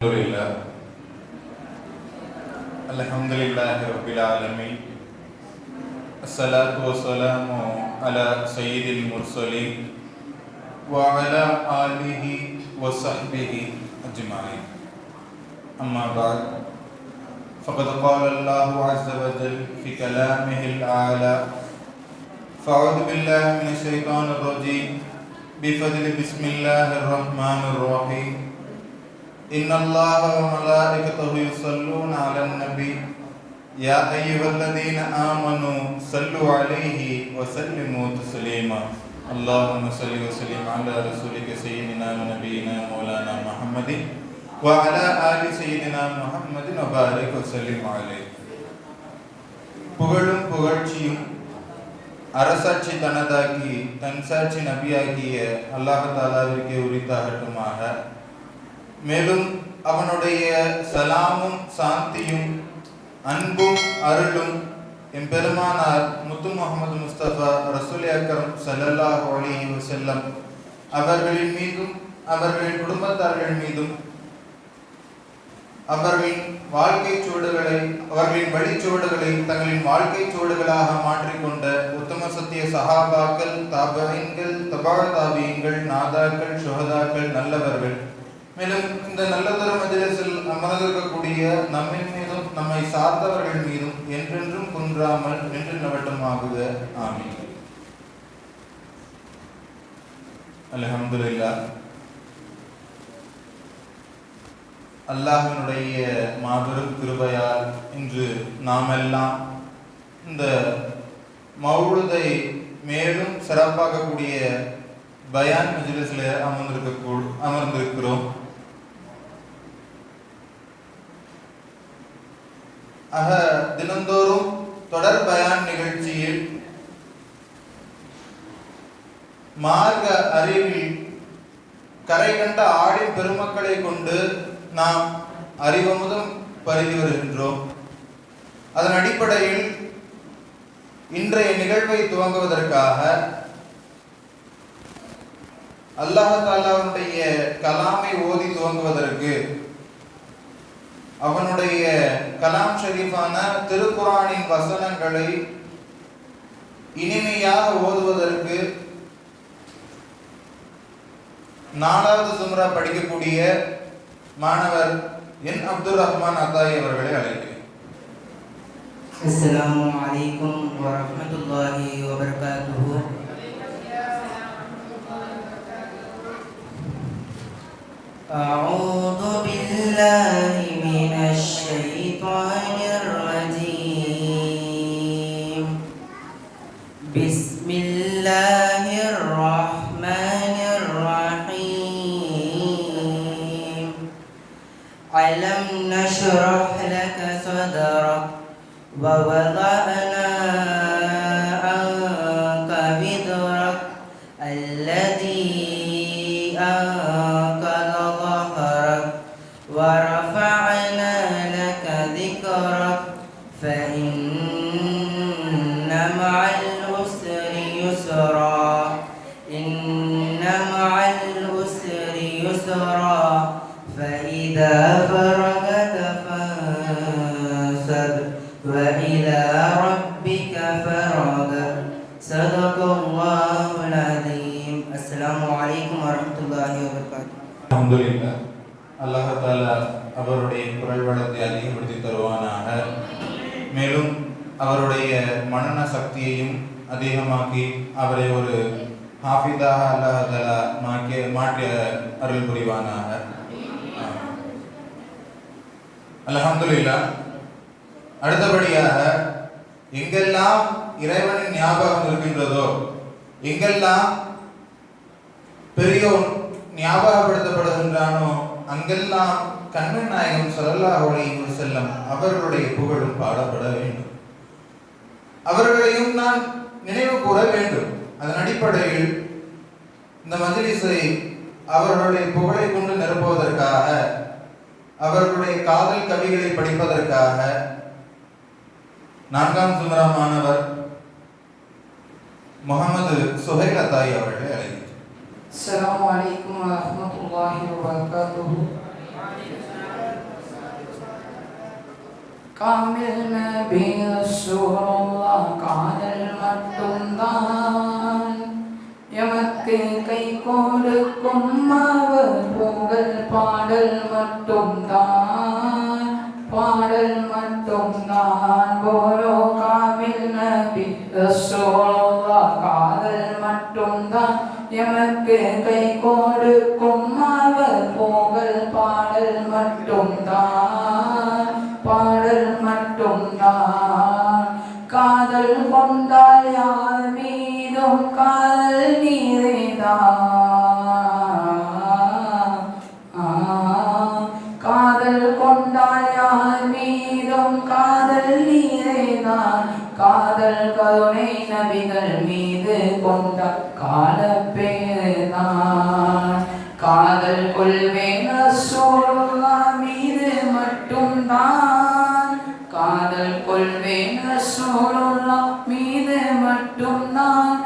Alhamdulillahi Rabbil Alamin. Assalatu wassalamu ala Sayyidil Mursalin wa ala alihi wa sahbihi ajma'in. Amma ba'd. Faqad qala Allahu azza wa jalla fi kalamihi al-a'la. Fa'udhu billahi minash shaitanir rajim. Bifadli bismillahir rahmanir rahim. Inna Allaha wa malaikatahu yusalluna 'alan nabi ya ayyuhalladhina amanu sallu 'alaihi wa sallimu taslima. Allahumma salli wa sallim 'ala rasulika sayyidina wa nabiyyina maulana Muhammadin wa 'ala ali sayyidina Muhammadin wa barik wa sallim 'alaihi. புகழும் புகழ்ச்சியும் அரசாட்சி தனதாக்கி தன்சாட்சி நபியாகிய அல்லாஹ் தஆலாவிற்கே உரித்தாகட்டுமாக. மேலும் அவனுடைய சலாமும் சாந்தியும் அன்பும் அருளும் எம்பெருமானார் முத்து முஹம்மது முஸ்தபா ரசூல் அக்ரம் ஸல்லல்லாஹு அலைஹி வஸல்லம் அவர்களின் மீதும் அவர்களின் குடும்பத்தார்கள் மீதும் அவர்களின் வழிச்சுவடுகளை தங்களின் வாழ்க்கை சுவடுகளாக மாற்றிக்கொண்ட உத்தம சத்திய சஹாபாக்கள், தாபீன்கள், தபா தாபீன்கள், நாதாக்கள், சுஹதாக்கள், நல்லவர்கள், மேலும் இந்த நல்லதொரு மஜ்லிஸில் அமர்ந்திருக்கக்கூடிய நம்மின் மீதும் நம்மை சார்ந்தவர்கள் மீதும் என்றென்றும் குன்றாமல் நின்று நிலவட்டமாகுக. ஆமீன். அல்ஹம்துலில்லாஹ். அல்லாஹ்வினுடைய மாபெரும் கிருபையால் இன்று நாமெல்லாம் இந்த மௌலுதை மேலும் சிறப்பாக்கக்கூடிய பயான் மஜ்லிஸில் அமர்ந்திருக்கிறோம். தினந்தோறும் தொடர் பயான் நிகழ்ச்சியில் மார்க்க அறிவில் கரை கண்ட ஆடின் பெருமக்களை கொண்டு நாம் அறிவமுதம் பருகி வருகின்றோம். அதன் அடிப்படையில் இன்றைய நிகழ்வை துவங்குவதற்காக அல்லாஹ் தஆலாவுடைய கலாமை ஓதி துவங்குவதற்கு அவனுடைய கலாம் ஷரீஃபான திருக்குர்ஆனின் வசனங்களை இனிமையாக ஓதுவதற்கு 4வது சும்ரா படிக்கக்கூடிய மாணவர் என் அப்துல் ரஹ்மான் அத்தாயி அவர்களை அழைக்கிறேன். அஸ்ஸலாமு அலைக்கும் வரஹ்மத்துல்லாஹி வபரகாத்துஹு. أعوذ بالله من الشيطان الرجيم. بسم الله الرحمن الرحيم. ألم نشرح لك صدرك ووضعنا عنك وزرك الذي ورفعنا لك ذكرك فإن مع العسر يسرا إن مع العسر يسرا فإذا فرغت فانصب وإلى ربك فرغب. صدق الله العظيم. السلام عليكم ورحمة الله وبركاته. الحمد لله. அல்லாஹ் தஆலா அவருடைய குரல் வளத்தை அதிகப்படுத்தி தருவானாக. மேலும் அவருடைய மனன சக்தியையும் அதிகமாக்கி அவரை ஒரு ஹாஃபிதாக அல்லாஹ் தஆலா மாற்றி அருள் புரிவானாக. அல்ஹம்துலில்லாஹ். அடுத்தபடியாக எங்கெல்லாம் இறைவனின் ஞாபகம் இருக்கின்றதோ, எங்கெல்லாம் பெரியோன் ஞாபகப்படுத்தப்படுகின்றானோ அங்கெல்லாம் கண்மணி நாயகம் ஸல்லல்லாஹு அலைஹி வஸல்லம் அவர்களுடைய புகழும் பாடப்பட வேண்டும். அவர்களையும் நான் நினைவு கூற வேண்டும். அதன் அடிப்படையில் இந்த மஜ்லிஸை அவர்களுடைய புகழை கொண்டு நிரப்புவதற்காக, அவர்களுடைய காதல் கவிகளை படிப்பதற்காக 4ஆம் சுமரா மாணவர் முகமது சுஹைல் அத்தாயி அவர்களை அழைக்கிறேன். السلام عليكم ورحمة الله وبركاته. காமில் நபி ரசூலுல்லாஹ் காதல் மட்டும்தான் எமக்கு கை கொடுக்கும் அவர் புகழ் பாடல் மட்டும்தான் பாடல் மட்டும்தான் போலோ காமில் நபி ரசூலுல்லாஹ் காதல் மட்டும்தான் எமக்கு கை கொடுக்கும் அவர் புகழ் பாடல் மட்டும்தான் பாடல் மட்டும்தான் காதல் கொண்டால் யார் மீதும் காதல் நீரேதான் காதல் கொண்டால் யார் மீதும் காதல் நீரேதான் காதல் கருணை நபிகள் மீது கொண்ட காலப்பேதான் காதல் கொள்வேன் ரசூலுல்லாஹ் மீது மட்டும்தான் காதல் கொள்வேன் ரசூலுல்லாஹ் மீது மட்டும்தான்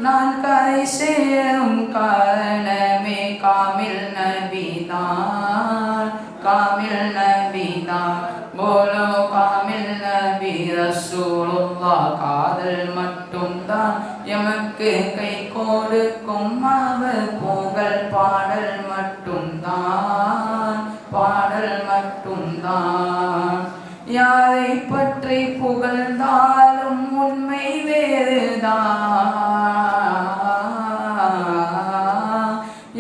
நான் கரை சேரும் காரணமே காமில் நபிதான் காமில் நபிதான் போலோ காமில் நபி ரசூலுல்லாஹ் காதல் மட்டும்தான் எமக்கு கை கொடுக்கும் அவர் புகழ் பாடல் மட்டும்தான் பாடல் மட்டும்தான் யாரை பற்றி புகழ்ந்தாலும் உண்மை வேறுதான்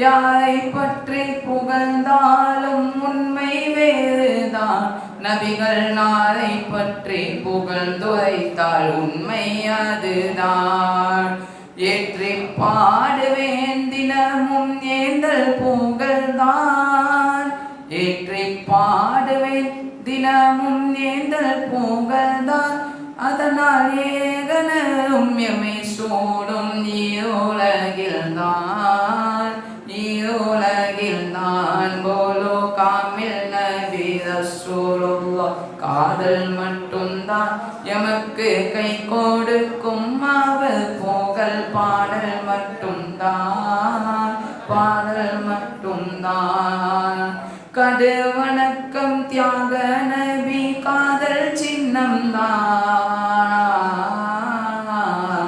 யாரை பற்றி புகழ்ந்தாலும் உண்மை வேறுதான் நபிகள் நாரை பற்றி புகழ்ந்துரைத்தால் உண்மை அதுதான் ஏற்றி பாடுவேன் தினமும் ஏந்தல் புகழ்தான் ஏற்றி பாடுவேன் தினமும் ஏந்தல் புகழ்தான் அதனால் ஏகனும் எமை சூடும் ஈரோலகில்தான் ஈரோலகில்தான் போலோ காமில் நபி ரசூலுல்லாஹ் காதல் மட்டும்தான் எமக்கு கை கொடுக்கும் அவர் புகழ் பாடல் மட்டும்தான் பாடல் மட்டும்தான் கடு வணக்கம் தியாக நபி காதல்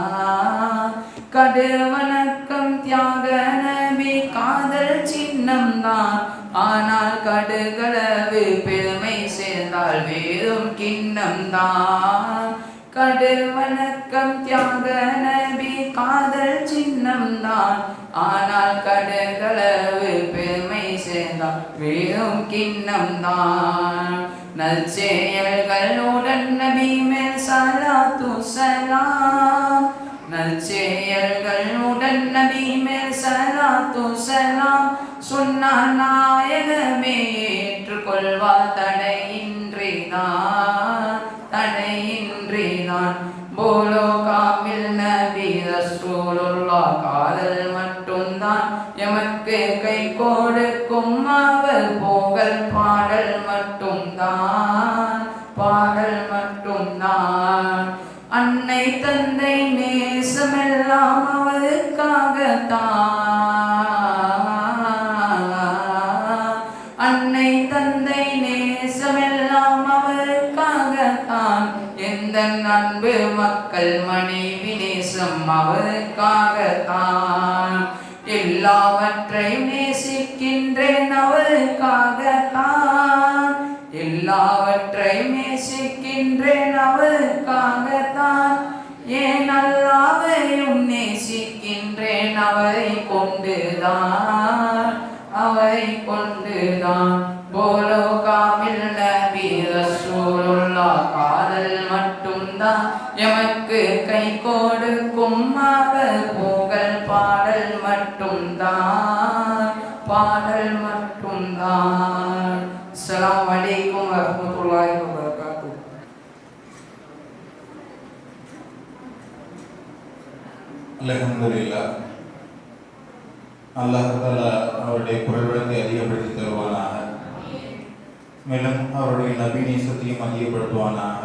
சின்னம்தான் கடு வணக்கம் தியாக நபி காதல் சின்னம்தான் ஆனால் கடுகளவு பெருமை சேர்ந்தால் வேறும் கிண்ணம்தான் கடு வணக்கம் தியாக நபி காதல் சின்னம்தான் ஆனால் கடுகளவு பெருமை சேர்ந்தால் வேறும் கிண்ணம்தான் நற்செயல்களுடன் நபி மேல் ஸலாத்து ஸலாம் நற்செயல்களுடன் நபி மேல் ஸலாத்து ஸலாம் சொன்னார் நாயகமே ஏற்றுக்கொள்வார் தடையின்றிதான் தடையின்றிதான் போலோ காமில் நபி ரசூலுல்லாஹ் காதல் மட்டும்தான் எமக்கு கை கொடுக்கும் அவர் புகழ் பாடல் மட்டும்தான் பாடல் மட்டும்தான் அன்னை தந்தை நேசமெல்லாம் அவருக்காகத்தான் அன்னை தந்தை நேசமெல்லாம் அவருக்காகத்தான் எந்த அன்பு மக்கள் மனைவி நேசம் அவருக்காகத்தான் எல்லாவற்றையும் நேசிக்கின்றேன் அவருக்காகத்தான் எல்லாவற்றையும் நேசிக்கின்றேன் அவருக்காகத்தான் ஏன் அல்லாஹ்வையும் நேசிக்கின்றேன் அவரை கொண்டுதான் அவரை கொண்டுதான் போலோ காமில் நபி ரசூலுல்லாஹ் காதல் மட்டும்தான் எமக்கு கை கொடுக்கும் அவர் புகழ் பாடல் மட்டும்தான் பாடல் மட்டும்தான். அஸ்ஸலாமு அலைக்கும் வரஹ்மத்துல்லாஹி வபரகாத்துஹு. அல்ஹம்துலில்லாஹ். அல்லாஹ் தஆலா அவருடைய குரல் வழக்கை அதிகப்படுத்தி தருவானாக. மேலும் அவருடைய நபி நேசத்தையும் அதிகப்படுத்துவானாக.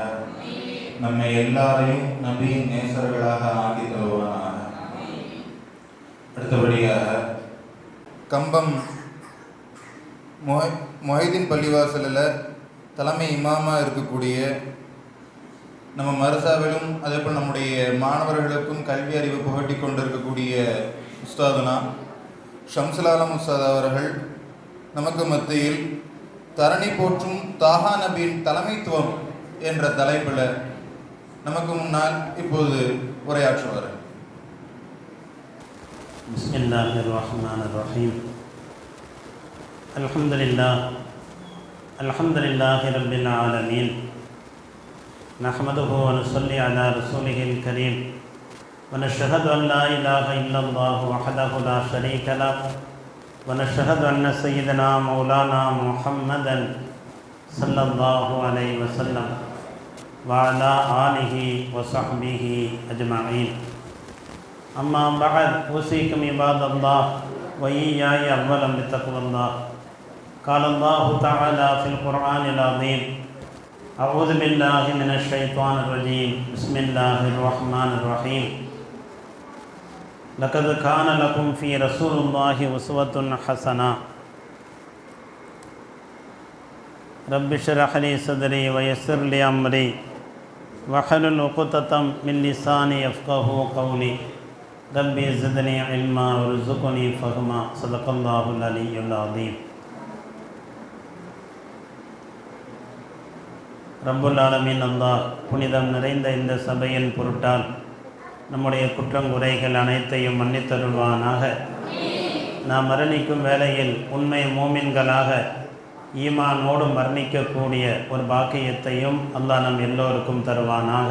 நம்மை எல்லாரையும் நபியின் நேசர்களாக ஆக்கி தருவானாக. அடுத்தபடியாக கம்பம் மொஹிதீன் பள்ளிவாசலில் தலைமை இமாமாக இருக்கக்கூடிய நம்ம மர்சாவிலும் அதேபோல் நம்முடைய மாணவர்களுக்கும் கல்வி அறிவு புகட்டி கொண்டிருக்கக்கூடிய உஸ்தாதுனா ஷம்சுல் உஸ்தாத் அவர்கள் நமக்கு மத்தியில் தரணி போற்றும் தாஹா நபியின் தலைமைத்துவம் என்ற தலைப்பில் நமக்கு முன்னால் இப்போது உரையாற்றுவார்கள். பிஸ்மில்லாஹிர் ரஹ்மானிர் ரஹீம். அல்ஹம்துலில்லாஹி ரப்பில் ஆலமீன். நஹ்மதுஹு வ நுஸல்லி அலா ரசூலிஹில் கரீம். வ நஷ்ஹது அன் லா இலாஹ இல்லல்லாஹு வஹ்தஹு லா ஷரீக லஹு வ நஷ்ஹது அன்ன ஸய்யிதனா மௌலானா முஹம்மதன் ஸல்லல்லாஹு அலைஹி வஸல்லம் வ அலா ஆலிஹி வ ஸஹ்பிஹி அஜ்மஈன். أما بعد أوصيكم عباد الله وإياي أولا بتقوى الله. قال الله تعالى في القرآن العظيم: أعوذ بالله من الشيطان الرجيم. بسم الله الرحمن الرحيم. لقد كان لكم في رسول الله أسوة حسنة. رب اشرح لي صدري ويسر لي أمري واحلل عقدة من لساني يفقهوا قولي. ربي زدني علما وارزقني فهما. صدق الله العلي العظيم. ரப்புல் ஆலமீன் அல்லாஹ் புனிதம் நிறைந்த இந்த சபையின் பொருட்டால் நம்முடைய குற்றங்குறைகள் அனைத்தையும் மன்னித்தருள்வானாக. நாம் மரணிக்கும் வேளையில் உண்மை மோமின்களாக ஈமானோடு மரணிக்கக்கூடிய ஒரு பாக்கியத்தையும் அல்லாஹ் நம் எல்லோருக்கும் தருவானாக.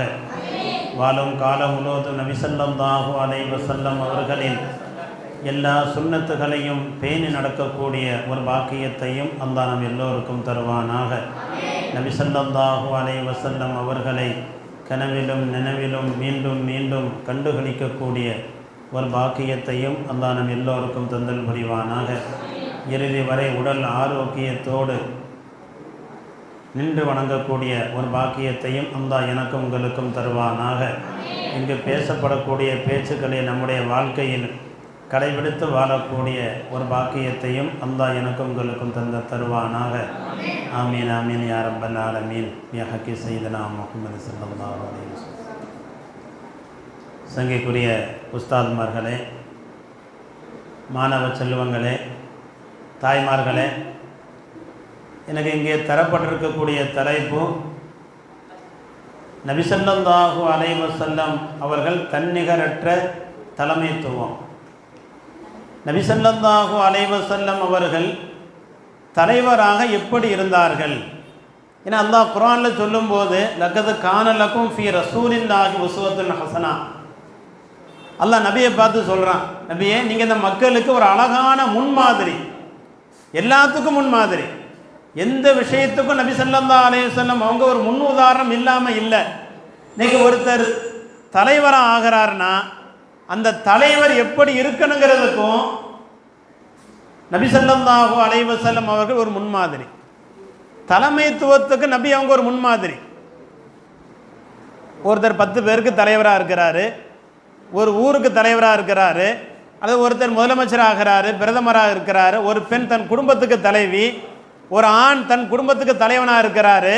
வாழும் காலம் முழுவதும் நபி ஸல்லல்லாஹு அலைஹி வஸல்லம் அவர்களின் எல்லா சுன்னத்துகளையும் பேணி நடக்கக்கூடிய ஒரு பாக்கியத்தையும் அல்லாஹ் நம் எல்லோருக்கும் தருவானாக. நபி ஸல்லல்லாஹு அலைஹி வஸல்லம் அவர்களை கனவிலும் நினைவிலும் மீண்டும் மீண்டும் கண்டுகளிக்கக்கூடிய ஒரு பாக்கியத்தையும் அல்லாஹ் நம் எல்லோருக்கும் தந்தல் புரிவானாக. இறுதி வரை உடல் ஆரோக்கியத்தோடு நின்று வணங்கக்கூடிய ஒரு பாக்கியத்தையும் அல்லாஹ் எனக்கும் உங்களுக்கும் தருவானாக. இங்கு பேசப்படக்கூடிய பேச்சுக்களை நம்முடைய வாழ்க்கையில் கடைபிடித்து வாழக்கூடிய ஒரு பாக்கியத்தையும் அல்லாஹ் எனக்கும் உங்களுக்கும் தருவானாக. ஆமீன் ஆமீன் யா ரப்பல் ஆலமீன். யா ஹக்கி சையதுனா முஹம்மது ஸல்லல்லாஹு அலைஹி வஸல்லம். சங்கைக்குரிய உஸ்தாத்மார்களே, மாணவ செல்வங்களே, தாய்மார்களே, எனக்கு இங்கே தரப்பட்டிருக்கக்கூடிய தலைப்பு நபி ஸல்லல்லாஹு அலைஹி வஸல்லம் அவர்கள் தன்னிகரற்ற தலைமைத்துவம். நபி ஸல்லல்லாஹு அலைஹி வஸல்லம் அவர்கள் தலைவராக எப்படி இருந்தார்கள்? ஏன்னா அல்லாஹ் குர்ஆனில் சொல்லும்போது லக்கது கான லக்கும் ஃபீ ரசூலில்லாஹி உஸ்வத்துன் ஹஸனா, அல்லாஹ் நபியை பார்த்து சொல்கிறான், நபியே நீங்கள் இந்த மக்களுக்கு ஒரு அழகான முன்மாதிரி, எல்லாத்துக்கும் முன்மாதிரி. எந்த விஷயத்துக்கும் நபி ஸல்லல்லாஹு அலைஹி வஸல்லம் அவங்க ஒரு முன் உதாரணம் இல்லாமல் இல்லை. இன்னைக்கு ஒருத்தர் தலைவராக ஆகிறாருன்னா அந்த தலைவர் எப்படி இருக்கணுங்கிறதுக்கும் நபி ஸல்லல்லாஹு அலைஹி வஸல்லம் அவர்கள் ஒரு முன்மாதிரி. தலைமைத்துவத்துக்கு நபி அவங்க ஒரு முன்மாதிரி. ஒருத்தர் 10 பேருக்கு தலைவராக இருக்கிறாரு, ஒரு ஊருக்கு தலைவராக இருக்கிறாரு, அல்லது ஒருத்தர் முதலமைச்சராக ஆகிறாரு, பிரதமராக இருக்கிறாரு, ஒரு பெண் தன் குடும்பத்துக்கு தலைவி, ஒரு ஆண் தன் குடும்பத்துக்கு தலைவனாக இருக்கிறாரு.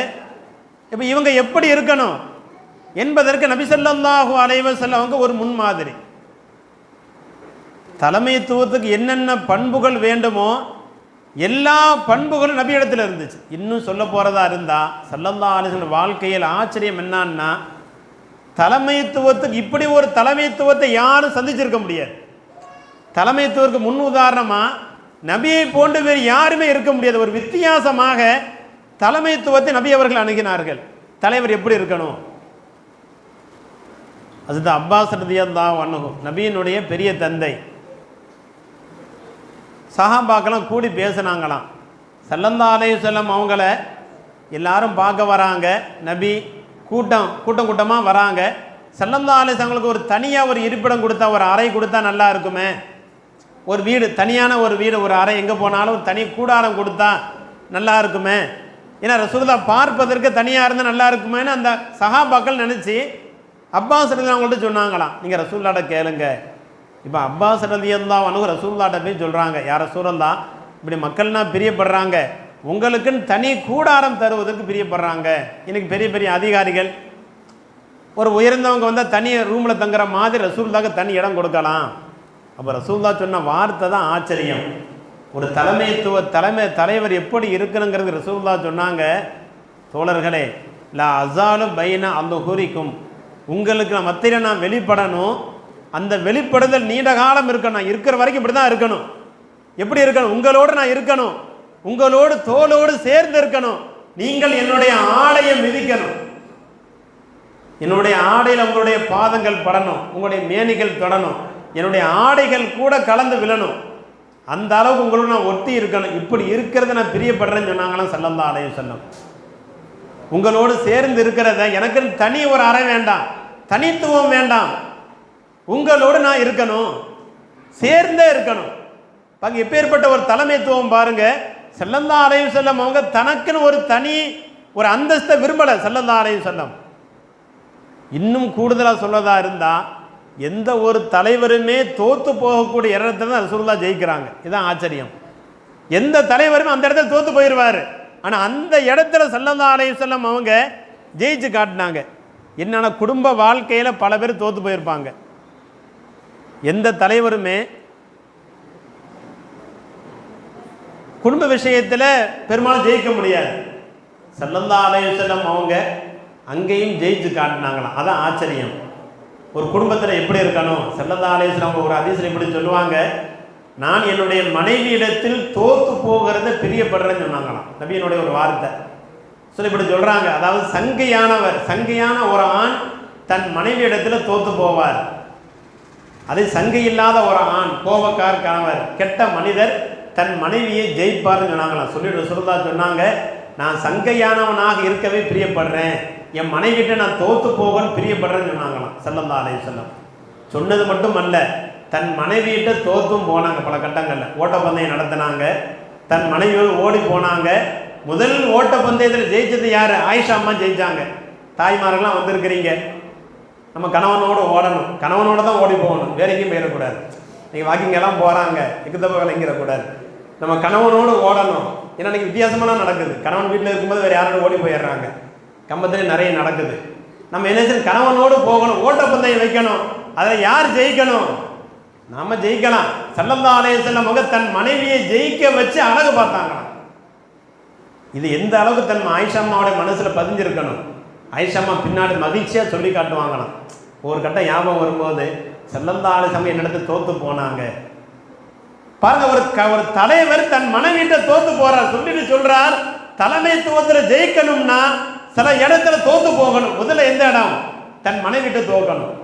இப்போ இவங்க எப்படி இருக்கணும் என்பதற்கு நபி ஸல்லல்லாஹு அலைஹி வஸல்லம் அவங்க ஒரு முன்மாதிரி. தலைமைத்துவத்துக்கு என்னென்ன பண்புகள் வேண்டுமோ எல்லா பண்புகளும் நபி இடத்துல இருந்துச்சு. இன்னும் சொல்ல போகிறதா இருந்தால் ஸல்லல்லாஹு அலைஹி வஸல்லம் வாழ்க்கையில் ஆச்சரியம் என்னன்னா, தலைமைத்துவத்துக்கு இப்படி ஒரு தலைமைத்துவத்தை யாரும் சந்திச்சிருக்க முடியாது. தலைமைத்துவத்துக்கு முன் உதாரணமாக நபியை போன்று வேறு யாருமே இருக்க முடியாது. ஒரு வித்தியாசமாக தலைமைத்துவத்தை நபி அவர்கள் அணுகினார்கள். தலைவர் எப்படி இருக்கணும்? அதுதான் அப்பாஸ் ரலியல்லாஹு அன்ஹு, நபியினுடைய பெரிய தந்தை. சஹாபாக்கெல்லாம் கூடி பேசினாங்களாம். ஸல்லல்லாஹு அலைஹி வஸல்லம் அவங்கள எல்லாரும் பார்க்க வராங்க. நபி கூட்டமாக வராங்க. ஸல்லல்லாஹு அலைஹி வஸல்லம் ஒரு தனியாக ஒரு இருப்பிடம் கொடுத்தா, ஒரு அறை கொடுத்தா நல்லா இருக்குமே, ஒரு வீடு, தனியான ஒரு வீடு, ஒரு அறை, எங்கே போனாலும் ஒரு தனி கூடாரம் கொடுத்தா நல்லா இருக்குமே, ஏன்னா ரசூலுல்லாஹ் பார்ப்பதற்கு தனியாக இருந்தால் நல்லா இருக்குமேன்னு அந்த சஹாபாக்கள் நினச்சி அப்பாஸ் ரலியல்லாஹு அவங்கள்ட்ட சொன்னாங்களாம், நீங்கள் ரசூலுல்லாஹ்ட்ட கேளுங்க. இப்போ அப்பாஸ் ரலியல்லாஹு அன்ஹு ரசூலுல்லாஹ்ட்ட போய் சொல்கிறாங்க, யார் ரசூலுல்லாஹ் இப்படி மக்கள்னா பிரியப்படுறாங்க, உங்களுக்குன்னு தனி கூடாரம் தருவதற்கு பிரியப்படுறாங்க. இன்னைக்கு பெரிய பெரிய அதிகாரிகள் ஒரு உயர்ந்தவங்க வந்தால் தனி ரூமில் தங்குற மாதிரி ரசூலுல்லாஹ்க்கு தனி இடம் கொடுக்கலாம். அப்போ ரசூலுல்லாஹ் சொன்ன வார்த்தை தான் ஆச்சரியம். ஒரு தலைவர் எப்படி இருக்கணுங்கிறது ரசூலுல்லாஹ் சொன்னாங்க. தோழர்களே, லா அசாலு பைன அந்த ஹூரிக்கும், உங்களுக்கு நான் மத்தியில் நான் வெளிப்படணும். அந்த வெளிப்படுதல் நீண்ட காலம் இருக்கணும். நான் இருக்கிற வரைக்கும் இப்படி தான் இருக்கணும். எப்படி இருக்கணும்? உங்களோடு நான் இருக்கணும், உங்களோடு தோளோடு சேர்ந்து இருக்கணும். நீங்கள் என்னுடைய ஆடையை மிதிக்கணும், என்னுடைய ஆடையில் உங்களுடைய பாதங்கள் படணும், உங்களுடைய மேனிகள் தொடணும், என்னுடைய ஆடைகள் கூட கலந்து விழணும். அந்த அளவுக்கு உங்களோட நான் ஒட்டி இருக்கணும். இப்படி இருக்கிறத நான் பிரியப்படுறேன்னு சொன்னாங்களாம் ஸல்லல்லாஹு அலைஹி வஸல்லம். உங்களோடு சேர்ந்து இருக்கிறத, எனக்கு தனி ஒரு அறை வேண்டாம், தனித்துவம் வேண்டாம், உங்களோடு நான் இருக்கணும், சேர்ந்தே இருக்கணும். பாருங்க எப்பேற்பட்ட ஒரு தலைமைத்துவம் பாருங்க. ஸல்லல்லாஹு அலைஹி வஸல்லம் அவங்க தனக்குன்னு ஒரு தனி ஒரு அந்தஸ்தை விரும்பலை. ஸல்லல்லாஹு அலைஹி வஸல்லம் இன்னும் கூடுதலாக சொல்லதா இருந்தால் எந்த ஒரு தலைவருமே தோற்று போகக்கூடிய இடத்துல தான் ரசூலுல்லாஹ் ஜெயிக்கிறாங்க. இதுதான் ஆச்சரியம். எந்த தலைவருமே அந்த இடத்துல தோற்று போயிடுவார். ஆனால் அந்த இடத்துல ஸல்லல்லாஹு அலைஹி வஸல்லம் அவங்க ஜெயிச்சு காட்டினாங்க. என்னன்னா குடும்ப வாழ்க்கையில் பல பேர் தோற்று போயிருப்பாங்க. எந்த தலைவருமே குடும்ப விஷயத்தில் பெரும்பாலும் ஜெயிக்க முடியாது. ஸல்லல்லாஹு அலைஹி வஸல்லம் அவங்க அங்கேயும் ஜெயிச்சு காட்டினாங்களாம். அதான் ஆச்சரியம். ஒரு குடும்பத்தில் எப்படி இருக்கணும்? ஸல்லல்லாஹு அலைஹி வஸல்லம் ஒரு ஹதீஸ்ல இப்படி சொல்லுவாங்க, நான் என்னுடைய மனைவியிடத்தில் தோற்று போகிறத பிரியப்படுறேன்னு சொன்னாங்களாம். நபியினுடைய ஒரு வார்த்தை சொல்லி இப்படி சொல்கிறாங்க. அதாவது சங்கையான ஒரு ஆண் தன் மனைவியிடத்தில் தோற்று போவார். அதே சங்கை இல்லாத ஒரு ஆண், கோபக்கார் கணவர், கெட்ட மனிதர் தன் மனைவியை ஜெயிப்பார்னு சொன்னாங்களாம். ரசூலுல்லாஹ் சொன்னாங்க, நான் சங்கையானவனாக இருக்கவே பிரியப்படுறேன், என் மனைவிட்ட நான் தோற்று போகன்னு பிரியப்படுறேன்னு சொன்னாங்களாம் ஸல்லல்லாஹு அலைஹி வஸல்லம். சொன்னது மட்டும் அல்ல, தன் மனைவியிட்ட தோற்றும் போனாங்க. பல கட்டங்களில் ஓட்டப்பந்தயம் நடத்தினாங்க, தன் மனைவியோடு ஓடி போனாங்க. முதல் ஓட்டப்பந்தயத்தில் ஜெயிச்சது யார்? ஆயிஷா அம்மா ஜெயிச்சாங்க. தாய்மாரெல்லாம் வந்திருக்கிறீங்க, நம்ம கணவனோடு ஓடணும், கணவனோடு தான் ஓடி போகணும், வேற எங்கேயும் போயிடக்கூடாது. நீங்கள் வாக்கிங் எல்லாம் போகிறாங்க, எக்குத்தப்ப விளங்கிடக்கூடாது, நம்ம கணவனோடு ஓடணும். ஏன்னா இன்றைக்கி வித்தியாசமெல்லாம் நடக்குது. கணவன் வீட்டில் இருக்கும்போது வேறு யாரோட ஓடி போயிடுறாங்க, கம்பத்திலே நிறைய நடக்குது. நம்ம என்ன செய்யணும்? கணவனோடு போகணும், ஓட்டப்பந்தயம் வைக்கணும். அதில் யார் ஜெயிக்கணும்? நாம ஜெயிக்கலாம். ஸல்லல்லாஹு அலைஹி வஸல்லம் அவங்க தன் மனைவியை ஜெயிக்க வச்சு அழகு பார்த்தாங்களாம். இது எந்த அளவுக்கு தன் ஆயிஷா அம்மாவோட மனசில் பதிஞ்சிருக்கணும். ஆயிஷா அம்மா பின்னாடி மகிழ்ச்சியாக சொல்லி காட்டுவாங்களாம். ஒரு கட்டம் ஞாபகம் வரும்போது, ஸல்லல்லாஹு அலைஹி வஸல்லம் என்னிடத்து தோற்று போனாங்க. பாருங்க, ஒரு தலைவர் தன் மனைவிட்ட தோற்று போறார். சொல்லிட்டு சொல்றார், தலைமைத்துவத்தில் ஜெயிக்கணும்னா சில இடத்துல தோற்று போகணும். முதல்ல எந்த இடம்? தன் மனைவிட்ட தோக்கணும்.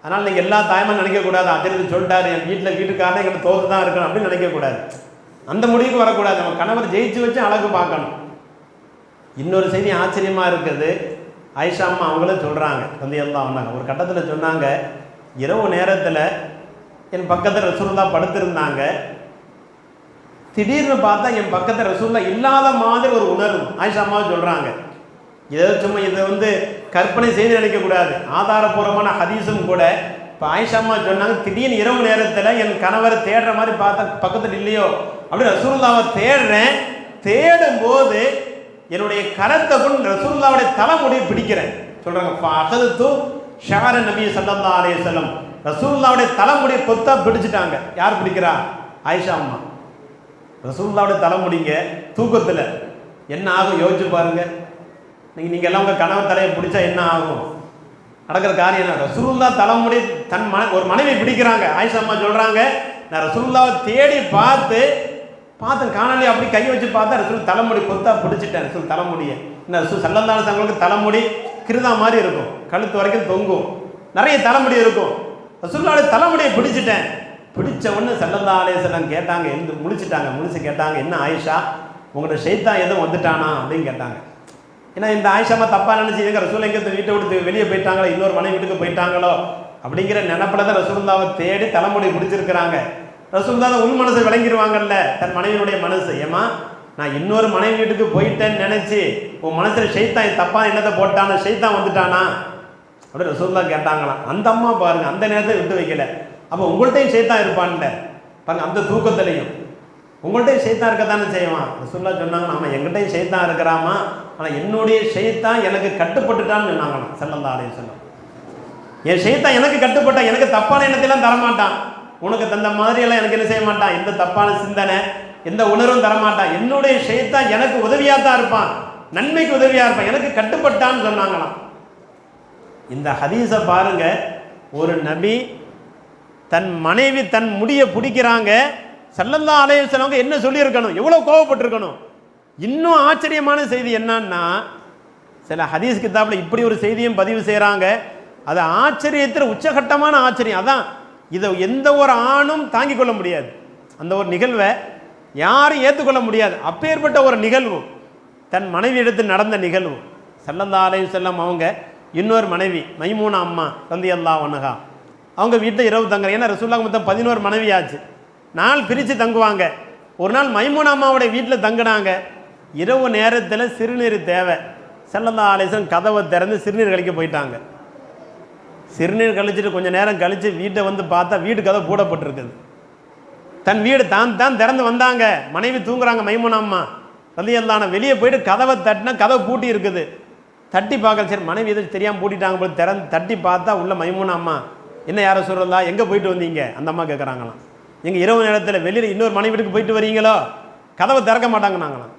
அதனால் நீங்கள் எல்லா தாய்மாரும் நினைக்கக்கூடாது, அதிர்ந்து சொல்லிட்டாரு என் வீட்டுக்காரனே எங்கிட்ட தோற்று தான் இருக்கணும் அப்படின்னு நினைக்கக்கூடாது. அந்த முடிவுக்கு வரக்கூடாது. நம்ம கணவர் ஜெயிச்சு வச்சு அழகு பார்க்கணும். இன்னொரு செய்தி ஆச்சரியமாக இருக்குது. ஆயிஷா அம்மா அவங்களும் சொல்கிறாங்க, ரலியல்லாஹு அன்ஹா, ஒரு கட்டத்தில் சொன்னாங்க, இரவு நேரத்தில் என் பக்கத்தில் ரசூலுல்லாஹ் படுத்திருந்தாங்க. திடீர்னு பார்த்தா என் பக்கத்தில் ரசூலுல்லாஹ் இல்லாத மாதிரி ஒரு உணர்வு. ஆயிஷா அம்மாவை சொல்கிறாங்க. இதை சும்மா இதை கற்பனை செய்து நினைக்கக்கூடாது, ஆதாரபூர்வமான ஹதீஸும் கூட. இப்போ ஆயிஷா அம்மா சொன்னாங்க, திடீர்னு இரவு நேரத்தில் என் கணவரை தேடுற மாதிரி பார்த்தா பக்கத்தில் இல்லையோ அப்படி ரசூலுல்லாஹ்வை தேடுறேன். தேடும்போது என்னுடைய கரத்தை கொண்டு ரசூலுல்லாஹ்வுடைய தலைமுடியை பிடிக்கிறேன் சொல்கிறாங்க. அகதுத்து ஷார நபி ஸல்லல்லாஹு அலைஹி வஸல்லம், ரசூலுல்லாஹ்வுடைய தலைமுடியை கொத்தா பிடிச்சிட்டாங்க. யார் பிடிக்கிறா? ஆயிஷா அம்மா. ரசூலுல்லாஹ்வுடைய தலைமுடிங்க தூக்கத்தில் என்ன ஆகும் யோசிச்சு பாருங்க. நீங்கள் எல்லாம் உங்கள் கணவர் தலையை பிடிச்சா என்ன ஆகும்? நடக்கிற காரியம் என்ன? ரசூலுல்லாஹ் தலைமுடி தன் ஒரு மனைவி பிடிக்கிறாங்க. ஆயிஷா அம்மா சொல்கிறாங்க, நான் ரசூலுல்லாஹ்வை தேடி பார்த்தேன் காணொலி, அப்படி கை வச்சு பார்த்தா ரசூல் தலைமுடி கொத்தா பிடிச்சிட்டேன். ரசூல் தலைமுடியை இந்த ரசூல் ஸல்லல்லாஹு அலைஹி வஸல்லம் தலைமுடி கிருதா மாதிரி இருக்கும், கழுத்து வரைக்கும் தொங்கும், நிறைய தலைமுடி இருக்கும். ரசூலுல்லாஹ்வுடைய தலைமுடியை பிடிச்சிட்டேன். பிடிச்ச உடனே ஸல்லல்லாஹு அலைஹி வஸல்லம் கேட்டாங்க, எழுந்து முழிச்சு கேட்டாங்க, என்ன ஆயிஷா உங்கள்கிட்ட ஷைத்தான் எதுவும் வந்துட்டானா அப்படின்னு கேட்டாங்க. ஏன்னா இந்த ஆயிஷா அம்மா தப்பாக நினச்சி எங்க ரசூல் எங்கே வீட்டை விட்டு வெளியே போயிட்டாங்களோ, இன்னொரு மனைவி வீட்டுக்கு போயிட்டாங்களோ அப்படிங்கிற நினைப்பில் தான் ரசூலுல்லாஹ்வை தேடி தலைமுடி பிடிச்சிருக்கிறாங்க. ரசூலுல்லாஹ் உன் மனசை விளங்கிடுவாங்கல்ல, தன் மனைவியினுடைய மனசு. ஏமா நான் இன்னொரு மனைவி வீட்டுக்கு போயிட்டேன்னு நினச்சி உன் மனசில் ஷைத்தான் தப்பான எண்ணத்தை போட்டானா, ஷைத்தான் வந்துட்டானா அப்படி ரசூலுல்லாஹ் கேட்டாங்களாம். அந்த அம்மா பாருங்க அந்த நேரத்தை விட்டு வைக்கல. அப்போ உங்கள்கிட்டையும் ஷைத்தான் இருப்பான்ல பாருங்க, அந்த தூக்கத்திலையும். உங்கள்கிட்ட ஷைத்தான் இருக்க தானே செய்வான். ரசூலுல்லாஹ் சொன்னாங்க, ஆமாம் எங்கிட்டையும் ஷைத்தான் இருக்கிறாமா, ஆனால் என்னுடைய ஷைத்தான் எனக்கு கட்டுப்பட்டுட்டான்னு சொன்னாங்களாம் ஸல்லல்லாஹு அலைஹி வஸல்லம். என் ஷைத்தான் எனக்கு கட்டுப்பட்டான், எனக்கு தப்பான எண்ணத்தையெல்லாம் தரமாட்டான், உனக்கு தந்த மாதிரியெல்லாம் எனக்கு என்ன செய்ய மாட்டான், எந்த தப்பான சிந்தனை எந்த உணர்வும் தரமாட்டான், என்னுடைய ஷைத்தான் எனக்கு உதவியாக தான் இருப்பான், நன்மைக்கு உதவியாக இருப்பான், எனக்கு கட்டுப்பட்டான்னு சொன்னாங்களாம். இந்த ஹதீஸை பாருங்க, ஒரு நபி தன் மனைவி தன் முடியை பிடிக்கிறாங்க, ஸல்லல்லாஹு அலைஹி வஸல்லம் என்ன சொல்லியிருக்கணும், எவ்வளோ கோவப்பட்டிருக்கணும். இன்னும் ஆச்சரியமான செய்தி என்னன்னா, சில ஹதீஸ் கிதாபில் இப்படி ஒரு செய்தியும் பதிவு செய்கிறாங்க, அது ஆச்சரியத்தில் உச்சகட்டமான ஆச்சரியம். அதான் இதை எந்த ஒரு ஆணும் தாங்கிக் கொள்ள முடியாது, அந்த ஒரு நிகழ்வை யாரும் ஏற்றுக்கொள்ள முடியாது. அப்பேற்பட்ட ஒரு நிகழ்வு தன் மனைவி எடுத்து நடந்த நிகழ்வு. ஸல்லல்லாஹு அலைஹி வஸல்லம் அவங்க இன்னொரு மனைவி மைமூனா அம்மா ரலியல்லாஹு அன்ஹா, அவங்க வீட்டில் இரவு தங்குறாங்க. ஏன்னா ரசூலுல்லாஹ் மொத்தம் 11 மனைவி ஆச்சு, நாள் பிரித்து தங்குவாங்க. ஒரு நாள் மைமூனா அம்மாவுடைய வீட்டில் தங்கினாங்க. இரவு நேரத்தில் சிறுநீர் தேவை. ஸல்லல்லாஹு அலைஹி வஸல்லம் கதவை திறந்து சிறுநீர் கழிக்க போயிட்டாங்க. சிறுநீர் கழிச்சிட்டு கொஞ்சம் நேரம் கழித்து வீட்டை வந்து பார்த்தா வீடு கதவை பூடப்பட்டிருக்குது. தன் வீடு தான் திறந்து வந்தாங்க, மனைவி தூங்குறாங்க. மைமூனா அம்மா ரலியல்லாஹு அன்ஹா வெளியே போயிட்டு கதவை தட்டினா கதவை பூட்டி இருக்குது. தட்டி பார்க்கல, சரி மனைவி எதுவும் தெரியாமல் பூட்டிட்டாங்க போய் திறந்து தட்டி பார்த்தா உள்ள மைமூனா அம்மா, என்ன யாரை சொல்கிறதா, எங்கே போயிட்டு வந்தீங்க, அந்த அம்மா கேட்குறாங்களாம். எங்கள் இரவு நேரத்தில் வெளியில் இன்னொரு மனைவி வீட்டுக்கு போயிட்டு வரீங்களோ, கதவை திறக்க மாட்டாங்கன்னாங்களாம்.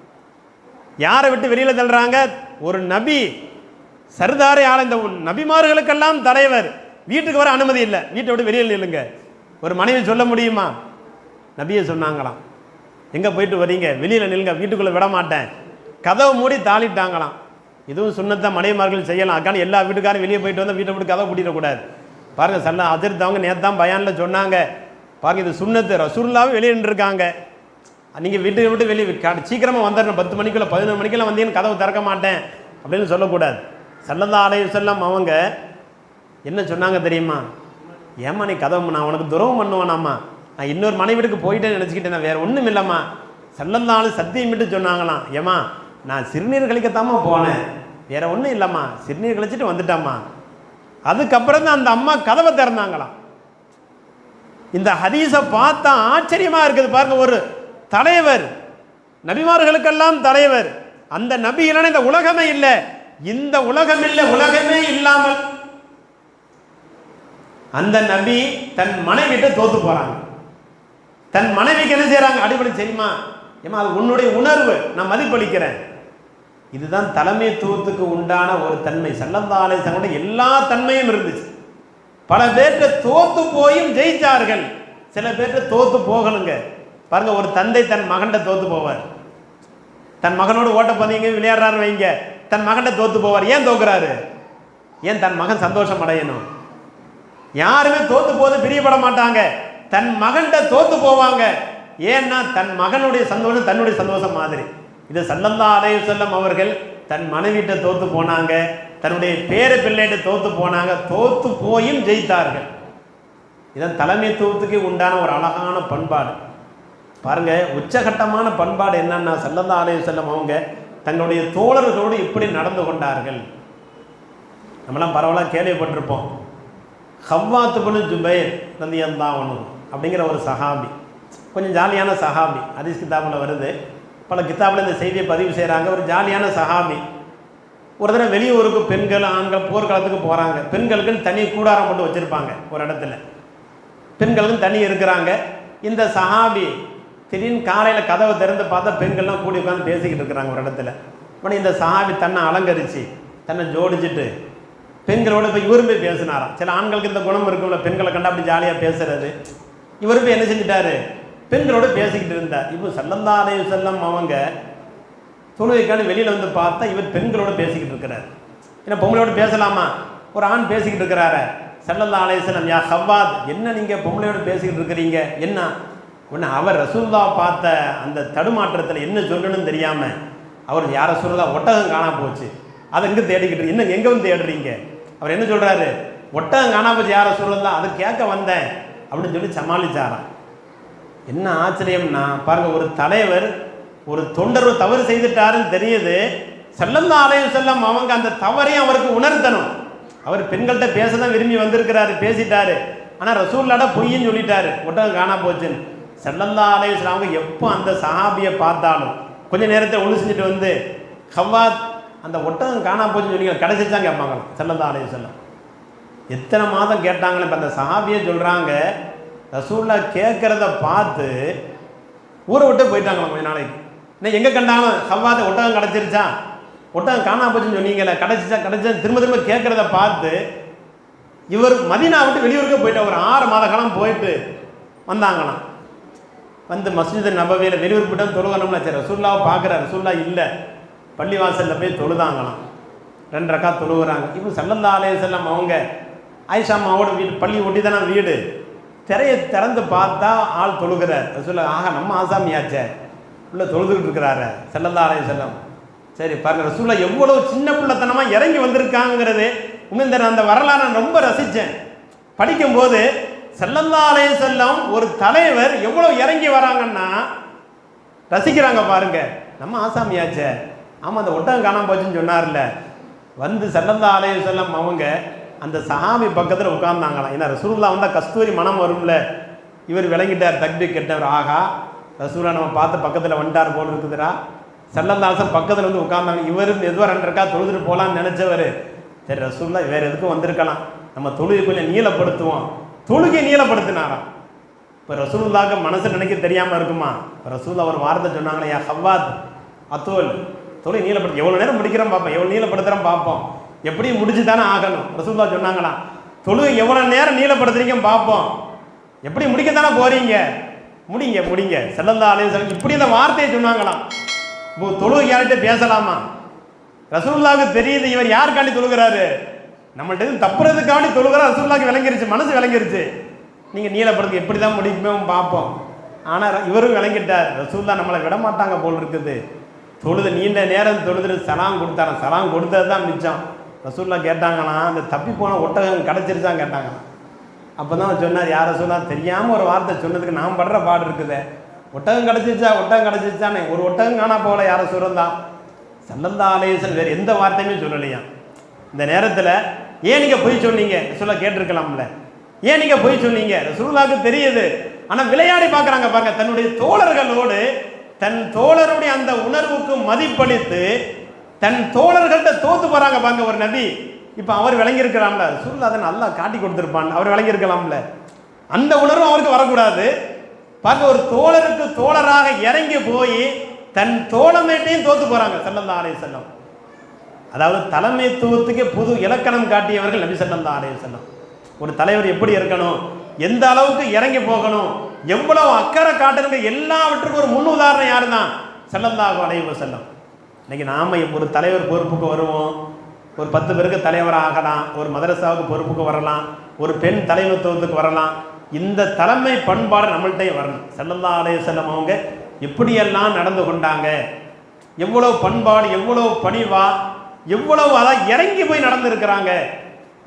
யாரை விட்டு வெளியில் தள்ளுறாங்க, ஒரு நபி சர்தாரே ஆள், இந்த நபிமார்களுக்கெல்லாம் தலைவர், வீட்டுக்கு வர அனுமதி இல்லை, வீட்டை விட்டு வெளியில் நில்லுங்க. ஒரு மனைவி சொல்ல முடியுமா? நபியை சொன்னாங்களாம், எங்கே போயிட்டு வரீங்க, வெளியில் நில்லுங்க, வீட்டுக்குள்ளே விட மாட்டேன். கதவை மூடி தாளிட்டாங்களாம். இதுவும் சுன்னத்தை மனைவிமார்கள் செய்யலாம். அதுக்கான எல்லா வீட்டுக்காரும் வெளியே போயிட்டு வந்தால் வீட்டை விட்டு கதவை பூட்டிடக்கூடாது. பாருங்கள், சல்ல அஜர்த் அவங்க நேற்று தான் பயானில் சொன்னாங்க, பாருங்கள் இது சுன்னத்து, ரசூலுல்லாஹ் வெளியே நின்றுருக்காங்க. நீங்கள் வீட்டுக்கு விட்டு வெளியே சீக்கிரமாக வந்துடணும், 10 மணிக்குள்ளே 11 மணிக்கெல்லாம் வந்தீங்கன்னு கதவை திறக்க மாட்டேன் அப்படின்னு சொல்லக்கூடாது. ஸல்லல்லாஹு அலைஹி வஸல்லம் அவங்க என்ன சொன்னாங்க தெரியுமா? ஏம்மா நீ கதவு, நான் உனக்கு துரோகம் பண்ணுவானாம்மா, நான் இன்னொரு மனைவி வீட்டுக்கு போயிட்டேன்னு நினச்சிக்கிட்டேன், நான் வேறு ஒன்றும் இல்லைம்மா. ஸல்லல்லாஹு அலைஹி சத்தியம் விட்டு சொன்னாங்களாம், ஏம்மா நான் சிறுநீர் கழிக்கத்தாம்மா போனேன், வேற ஒன்றும் இல்லைம்மா, சிறுநீர் கழிச்சிட்டு வந்துட்டாம்மா. அதுக்கப்புறம் தான் அந்த அம்மா கதவை திறந்தாங்களாம். இந்த ஹதீஸை பார்த்தா ஆச்சரியமாக இருக்குது. பாருங்க, ஒரு தலைவர், நபிமார்களுக்கெல்லாம் தலைவர், அந்த நபி இல்லைன்னா இந்த உலகமே இல்லை, இந்த உலகம் இல்லை, உலகமே இல்லாமல் அந்த நபி தன் மனைவிட்ட தோத்து போறாங்க. தன் மனைவிக்கு என்ன செய்யறாங்க, அடிப்படை தெரியுமா, ஏமா அது உன்னுடைய உணர்வு, நான் மதிப்பளிக்கிறேன். இதுதான் தலைமைத்துவத்துக்கு உண்டான ஒரு தன்மை. ஸல்லல்லாஹு அலைஹி வஸல்லம் எல்லா தன்மையும் இருந்துச்சு. பல பேர்கிட்ட தோத்து போயும் ஜெயிச்சார்கள், சில பேர்கிட்ட தோத்து போகணுங்க. பாருங்க, ஒரு தந்தை தன் மகன்கிட்ட தோத்து போவார், தன் மகனோடு ஓட்ட பந்தயங்க விளையாடுறாரு வைங்க, தன் மகன்கிட்ட தோத்து போவார். ஏன் தோக்குறாரு? ஏன் தன் மகன் சந்தோஷம் அடையணும். யாருமே தோத்து போது பிரியப்பட மாட்டாங்க, தன் மகன்கிட்ட தோத்து போவாங்க. ஏன்னா தன் மகனுடைய சந்தோஷம் தன்னுடைய சந்தோஷம் மாதிரி. இது ஸல்லல்லாஹு அலைஹி வஸல்லம் அவர்கள் தன் மனைவிட்ட தோத்து போனாங்க, தன்னுடைய பேர பிள்ளைகிட்ட தோத்து போனாங்க, தோத்து போயும் ஜெயித்தார்கள். இதான் தலைமைத்துவத்துக்கு உண்டான ஒரு அழகான பண்பாடு. பாருங்க, உச்சகட்டமான பண்பாடு என்னன்னா, ஸல்லல்லாஹு அலைஹி வஸல்லம் அவங்க தங்களுடைய தோழர்களோடு இப்படி நடந்து கொண்டார்கள். நம்மளாம் பரவலாக கேள்விப்பட்டிருப்போம். ஹவ்வாத் இப்னு ஜுபைர் ரலியல்லாஹு அன்ஹு அப்படிங்கிற ஒரு சஹாபி, கொஞ்சம் ஜாலியான சஹாபி, ஹதீஸ் கிதாபில் வருது, பல கிதாபில் இந்த செய்தியை பதிவு செய்கிறாங்க. ஒரு ஜாலியான சஹாபி. ஒரு தடவை வெளியூருக்கு பெண்கள் ஆண்கள் போர்க்களத்துக்கு போகிறாங்க. பெண்களுக்குன்னு தனி கூடாரம் போட்டு வச்சுருப்பாங்க ஒரு இடத்துல, பெண்களுக்கும் தனி இருக்கிறாங்க. இந்த சஹாபி திடீர்னு காலையில் கதவை திறந்து பார்த்தா பெண்கள்லாம் கூடி உட்காந்து பேசிக்கிட்டு இருக்கிறாங்க ஒரு இடத்துல. உடனே இந்த சஹாபி தன்னை அலங்கரித்து தன்னை ஜோடிச்சுட்டு பெண்களோட போய் இவரும் போய் பேசினாராம். சில ஆண்களுக்கு இந்த குணம் இருக்கும்ல, பெண்களை கண்டா அப்படி ஜாலியாக பேசுறது. இவரும் போய் என்ன செஞ்சிட்டாரு, பெண்களோடு பேசிக்கிட்டு இருந்தார். இப்போ ஸல்லல்லாஹு அலைஹி வஸல்லம் அவங்க தொழுகைக்கான வெளியில் வந்து பார்த்தா இவர் பெண்களோடு பேசிக்கிட்டு இருக்கிறார். ஏன்னா பொம்பளையோடு பேசலாமா, ஒரு ஆண் பேசிக்கிட்டு இருக்கிறாரு. ஸல்லல்லாஹு அலைஹி வஸல்லம், யா ஹவ்வாத், என்ன நீங்கள் பொம்பளையோடு பேசிக்கிட்டு இருக்கிறீங்க, என்ன? உடனே அவர் ரசூலுல்லாஹ் பார்த்த அந்த தடுமாற்றத்தில் என்ன சொல்லணும்னு தெரியாமல் அவர், யார் ரசூலுல்லாஹ், ஒட்டகம் காணா போச்சு, அதை எங்கே தேடிக்கிட்டு, இன்னும் எங்கே வந்து தேடுறீங்க? அவர் என்ன சொல்கிறாரு, ஒட்டகம் காணா போச்சு யார் ரசூலுல்லாஹ், அதை கேட்க வந்தேன் அப்படின்னு சொல்லி சமாளிச்சாராம். என்ன ஆச்சரியம்னா பாருங்க, ஒரு தலைவர் ஒரு தொண்டர் தவறு செய்துட்டாருன்னு தெரியுது, ஸல்லல்லாஹு அலைஹி வஸல்லம் அவங்க அந்த தவறையும் அவருக்கு உணர்த்தணும். அவர் பெண்கள்கிட்ட பேச தான் விரும்பி வந்திருக்கிறாரு, பேசிட்டாரு. ஆனால் ரசூலுல்லாஹ் பொய்ன்னு சொல்லிட்டாரு, ஒட்டகம் காணா போச்சுன்னு. ஸல்லல்லாஹு அலைஹி வஸல்லம் அவங்க எப்போ அந்த சஹாபியை பார்த்தாலும் கொஞ்ச நேரத்தை ஒன்று செஞ்சுட்டு வந்து ஹவ்வாத் அந்த ஒட்டகம் காணாம போச்சுன்னு சொன்னீங்க, கடைசி தான் கேட்பாங்க ஸல்லல்லாஹு அலைஹி வஸல்லம். எத்தனை மாதம் கேட்டாங்கன்னு இப்போ அந்த சஹாபியே சொல்கிறாங்க, ரசூலுல்லாஹ் கேட்குறத பார்த்து ஊரை விட்டு போயிட்டாங்களாம் கொஞ்ச நாளைக்கு. இன்னும் எங்கே கண்டாலும் ஹவ்வாத் ஒட்டகம் கிடச்சிருச்சா, ஒட்டகம் காணாம போச்சுன்னு சொன்னீங்களே, கிடைச்சா திரும்ப திரும்ப கேட்குறத பார்த்து இவர் மதீனா விட்டு வெளியூருக்கு போயிட்டு ஒரு 6 மாத காலம் போயிட்டு வந்தாங்களாம். வந்து மஸ்ஜித் நபவியில் வெளியூர் போய்ட்டு தொழுகணும்னா சரி ரசூலுல்லாவை பார்க்குறாரு, ரசூலுல்லாஹ் இல்லை, பள்ளிவாசலில் போய் தொழுதாங்களாம். 2 ரக்காத் தொழுகிறாங்க. இப்போ ஸல்லல்லாஹு அலைஹி வஸல்லம் அவங்க ஆயிஷா அம்மாவோட வீடு பள்ளி ஒட்டி தானே வீடு, திரையை திறந்து பார்த்தா ஆள் தொழுகிறார். ரசூலுல்லாஹ் ஆக நம்ம ஆசாமியாச்சே உள்ள தொழுதுகிட்டு இருக்கிறாரு ஸல்லல்லாஹு அலைஹி வஸல்லம். சரி பாருங்க ரசூலுல்லாஹ் எவ்வளோ சின்ன பிள்ளைத்தனமாக இறங்கி வந்திருக்காங்கிறது உண்மை. அந்த வரலாறு நான் ரொம்ப ரசித்தேன் படிக்கும்போது. ஸல்லல்லாஹு அலைஹி வஸல்லம் ஒரு தலைவர் எவ்வளோ இறங்கி வராங்கன்னா ரசிக்கிறாங்க பாருங்க. நம்ம ஆசாமியாச்சே, ஆமாம் அந்த ஒட்டகம் காணாம போச்சுன்னு சொன்னார்ல, வந்து ஸல்லல்லாஹு அலைஹி வஸல்லம் அவங்க அந்த சஹாபி பக்கத்தில் உட்கார்ந்தாங்களாம். ஏன்னா ரசூலுல்லாஹ் வந்தால் கஸ்தூரி மனம் வரும்ல, இவர் விளங்கிட்டார், தக்பீர் கெட்டவர், ஆகா ரசூலுல்லாஹ் நம்ம பார்த்து பக்கத்தில் வந்துட்டார் போல் இருக்குதுடா. ஸல்லல்லாஹு அலைஹி வஸல்லம் பக்கத்தில் வந்து உட்கார்ந்தாங்க. இவர் எதுவாக 2 ரக்காத் தொழுதுட்டு போகலான்னு நினச்சவர், சரி ரசூலுல்லாஹ் வேறு எதுக்கும் வந்திருக்கலாம், நம்ம தொழுகை கொஞ்சம் நீளப்படுத்துவோம், தொழுகை நீளப்படுத்தினாராம். இப்போ ரசூலுல்லாஹ்க்கு மனசு நினைக்க தெரியாமல் இருக்குமா? இப்போ ரசூலுல்லாஹ் ஒரு வார்த்தை சொன்னாங்களே, யா ஹவ்வாத் அத்தோல், தொழுகை நீளப்படுத்தி எவ்வளோ நேரம் முடிக்கிறோம் பார்ப்போம், எவ்வளோ நீளப்படுத்துகிறோம் பார்ப்போம், எப்படியும் முடிச்சு தானே ஆகணும். ரசூலுல்லாஹ் சொன்னாங்களாம், தொழுகை எவ்வளோ நேரம் நீளப்படுத்துறீங்க பார்ப்போம், எப்படி முடிக்க தானே போகிறீங்க, முடிங்க. ஸல்லல்லாஹு அலைஹி வஸல்லம் இப்படி இந்த வார்த்தையை சொன்னாங்களாம். இப்போ தொழுகை யார்கிட்ட பேசலாமா? ரசூலுல்லாஹ்வுக்கு தெரியுது இவர் யாருக்காண்டி தொழுகிறாரு, நம்மள்ட்ட தப்புறதுக்காண்டி தொழுகிறார். ரசூலுல்லாஹ்வுக்கு விளங்கிருச்சு, மனசு விளங்கிருச்சு, நீங்கள் நீளப்படுத்தி எப்படி தான் முடிக்குமே பார்ப்போம். ஆனால் இவரும் விளங்கிட்டார், ரசூலுல்லாஹ் நம்மளை விட மாட்டாங்க போல் இருக்குது. தொழுது நீண்ட நேரம் தொழுதுட்டு சலாம் கொடுத்தாராம். சலாம் கொடுத்தது தான் மிச்சம். ரசூலுல்லாஹ் கேட்டாங்கன்னா அந்த தப்பி போன ஒட்டகம் கிடச்சிருச்சான் கேட்டாங்களாம். அப்போ தான் சொன்னார், யார் ரசூலுல்லாஹ் தெரியாமல் ஒரு வார்த்தை சொன்னதுக்கு நான் படுற பாடு இருக்குது, ஒட்டகம் கிடச்சிருச்சானே, ஒரு ஒட்டகம் காணா போகல யார சொல்லுந்தான். ஸல்லல்லாஹு அலைஹி வஸல்லம் வேறு எந்த வார்த்தையுமே சொல்லலையா. இந்த நேரத்தில் ஏன் நீங்கள் பொய் சொன்னீங்க ரசூலுல்லாஹ் கேட்டிருக்கலாம்ல, ஏன் நீங்கள் பொய் சொன்னீங்க? ரசூலுல்லாஹ்வுக்கு தெரியுது, ஆனால் விளையாடி பார்க்குறாங்க பாருங்க. தன்னுடைய தோழர்களோடு தன் தோழருடைய அந்த உணர்வுக்கு மதிப்பளித்து தன் தோழர்கள்ட்ட தோத்து போகிறாங்க பாருங்க ஒரு நபி. இப்போ அவர் விளங்கியிருக்கலாம்ல, ரசூலுல்லாஹ் அதை நல்லா காட்டி கொடுத்துருப்பான், அவர் விளங்கியிருக்கலாம்ல. அந்த உணர்வு அவருக்கு வரக்கூடாது பாருங்க. ஒரு தோழருக்கு தோழராக இறங்கி போய் தன் தோழமைட்டையும் தோத்து போகிறாங்க ஸல்லல்லாஹு அலைஹி வஸல்லம். அதாவது தலைமைத்துவத்துக்கு புது இலக்கணம் காட்டியவர்கள் நபி ஸல்லல்லாஹு அலைஹி வஸல்லம். ஒரு தலைவர் எப்படி இருக்கணும், எந்த அளவுக்கு இறங்கி போகணும், எவ்வளவு அக்கறை காட்டணும், எல்லாவற்றுக்கும் ஒரு முன் உதாரணம் யார் தான்? ஸல்லல்லாஹு அலைஹி வஸல்லம். இன்னைக்கு நாம் ஒரு தலைவர் பொறுப்புக்கு வருவோம், ஒரு 10 பேருக்கு தலைவராக ஆகலாம், ஒரு மதரசாவுக்கு பொறுப்புக்கு வரலாம், ஒரு பெண் தலைமைத்துவத்துக்கு வரலாம். இந்த தலைமை பண்பாடு நம்மள்கிட்டையும் வரணும். ஸல்லல்லாஹு அலைஹி வஸல்லம் அவங்க எப்படியெல்லாம் நடந்து கொண்டாங்க, எவ்வளவு பண்பாடு, எவ்வளவு பணிவா, எவ்வளவு அதான் இறங்கி போய் நடந்திருக்கிறாங்க,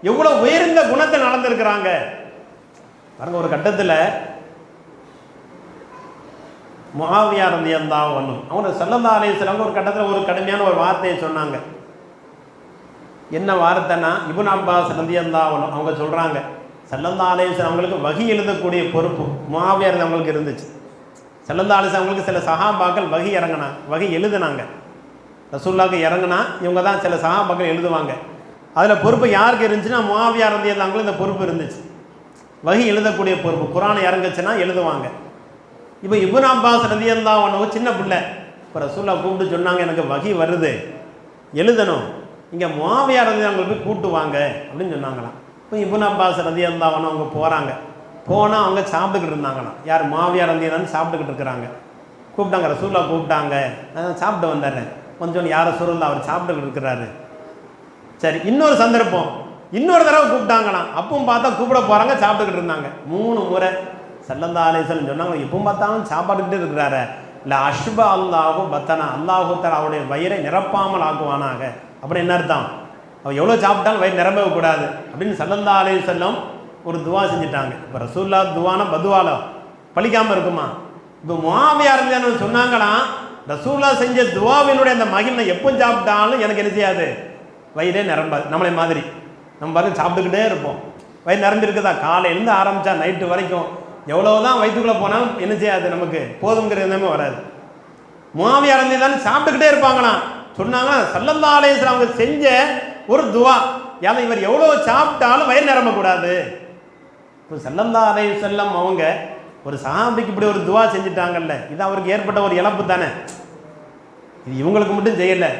எவ்வளவு உயர்ந்த குணத்தை நடந்திருக்கிறாங்க பாருங்க. ஒரு கட்டத்தில் முஆவியா ரலியல்லாஹு அன்ஹு அவங்க ஸல்லல்லாஹு அலைஹி வஸல்லம் ஒரு கட்டத்தில் ஒரு கடுமையான ஒரு வார்த்தையை சொன்னாங்க. என்ன வார்த்தைன்னா, இப்னு அப்பாஸ் ரலியல்லாஹு அன்ஹு அவங்க சொல்கிறாங்க, ஸல்லல்லாஹு அலைஹி வஸல்லம் அவங்களுக்கு வஹி எழுதக்கூடிய பொறுப்பு முஆவியா அவங்களுக்கு இருந்துச்சு. ஸல்லல்லாஹு அலைஹி வஸல்லம் அவங்களுக்கு சில சஹாபாக்கள் வஹி இறங்கினாங்க, வஹி எழுதுனாங்க. ரசூலுல்லாஹ்க்கு இறங்கினா இவங்க தான் சில சஹாபாக்கள் எழுதுவாங்க. அதில் பொறுப்பு யாருக்கு இருந்துச்சுன்னா முஆவியா ரலியல்லாஹு அன்ஹு இந்த பொறுப்பு இருந்துச்சு, வஹி எழுதக்கூடிய பொறுப்பு. குர்ஆன் இறங்குச்சுன்னா எழுதுவாங்க. இப்போ இப்னு அப்பாஸ் ரலியல்லாஹு அன்ஹு சின்ன பிள்ளை, இப்போ ரசூலுல்லாஹ் கூப்பிட்டு சொன்னாங்க, எனக்கு வஹி வருது எழுதணும், இங்கே முஆவியா ரலியல்லாஹு அன்ஹு போய் கூட்டுவாங்க அப்படின்னு சொன்னாங்களாம். இப்போ இப்னு அப்பாஸ் ரலியல்லாஹு அன்ஹு அவங்க போகிறாங்க. போனால் அவங்க சாப்பிட்டுக்கிட்டு இருந்தாங்களாம். யார்? முஆவியா ரலியல்லாஹு அன்ஹு சாப்பிட்டுக்கிட்டு இருக்கிறாங்க. கூப்பிட்டாங்க, ரசூலுல்லாஹ் கூப்பிட்டாங்க, நான் சாப்பிட்டு வந்துடுறேன். கொஞ்சம் யாரை ரசூலுல்லாஹ் அவர் சாப்பிட்டுக்கிட்டு இருக்கிறாரு. சரி, இன்னொரு சந்தர்ப்பம் இன்னொரு தடவை கூப்பிட்டாங்களாம். அப்பவும் பார்த்தா கூப்பிட போகிறாங்க, சாப்பிட்டுக்கிட்டு இருந்தாங்க. 3 முறை ஸல்லல்லாஹு அலைஹி வஸல்லம் சொன்னாங்க, எப்பவும் பார்த்தாலும் சாப்பாட்டுக்கிட்டே இருக்கிறாரு, இல்லை அஷ்பா அல்லாஹு பத்தனா, அல்லாஹு தஆலா அவருடைய வயிறை நிரப்பாமல் ஆக்குவானாக. அப்படின்னு என்ன அர்த்தம்? அவர் எவ்வளோ சாப்பிட்டாலும் வயிறு நிரம்பவே கூடாது அப்படின்னு ஸல்லல்லாஹு அலைஹி வஸல்லம் ஒரு துவா செஞ்சுட்டாங்க. இப்போ ரசூலுல்லாஹ் துவானா பதுவாலோ பழிக்காமல் இருக்குமா? இப்போ முஆவியா ரலியல்லாஹு அன்ஹு சொன்னாங்களாம், ரசூலுல்லாஹ் செஞ்ச துவாவினுடைய அந்த மகிமை எப்போ சாப்பிட்டாலும் எனக்கு என்ன செய்யாது, வயிறே நிரம்பாது. நம்மளை மாதிரி நம்ம பாருங்க சாப்பிட்டுக்கிட்டே இருப்போம், வயிறு நிரம்பி இருக்குதா, காலையிலேருந்து ஆரம்பித்தா நைட்டு வரைக்கும் எவ்வளவுதான் வயிற்றுக்குள்ளே போனாலும் என்ன செய்யாது, நமக்கு போதுங்கிற எண்ணமே வராது. முஆவியா ரலியல்லாஹு சாப்பிட்டுக்கிட்டே இருப்பாங்களாம். சொன்னாங்கன்னா ஸல்லல்லாஹு அலைஹி வஸல்லம் அவங்க செஞ்ச ஒரு துவா, ஏன்னா இவர் எவ்வளோ சாப்பிட்டாலும் வயிறு நிரம்பக்கூடாது. இப்போ ஸல்லல்லாஹு அலைஹி வஸல்லம் அவங்க ஒரு சஹாபிக்கு இப்படி ஒரு துவா செஞ்சுட்டாங்கல்ல, இது அவருக்கு ஏற்பட்ட ஒரு இழப்பு தானே. இது இவங்களுக்கு மட்டும் செய்யலை,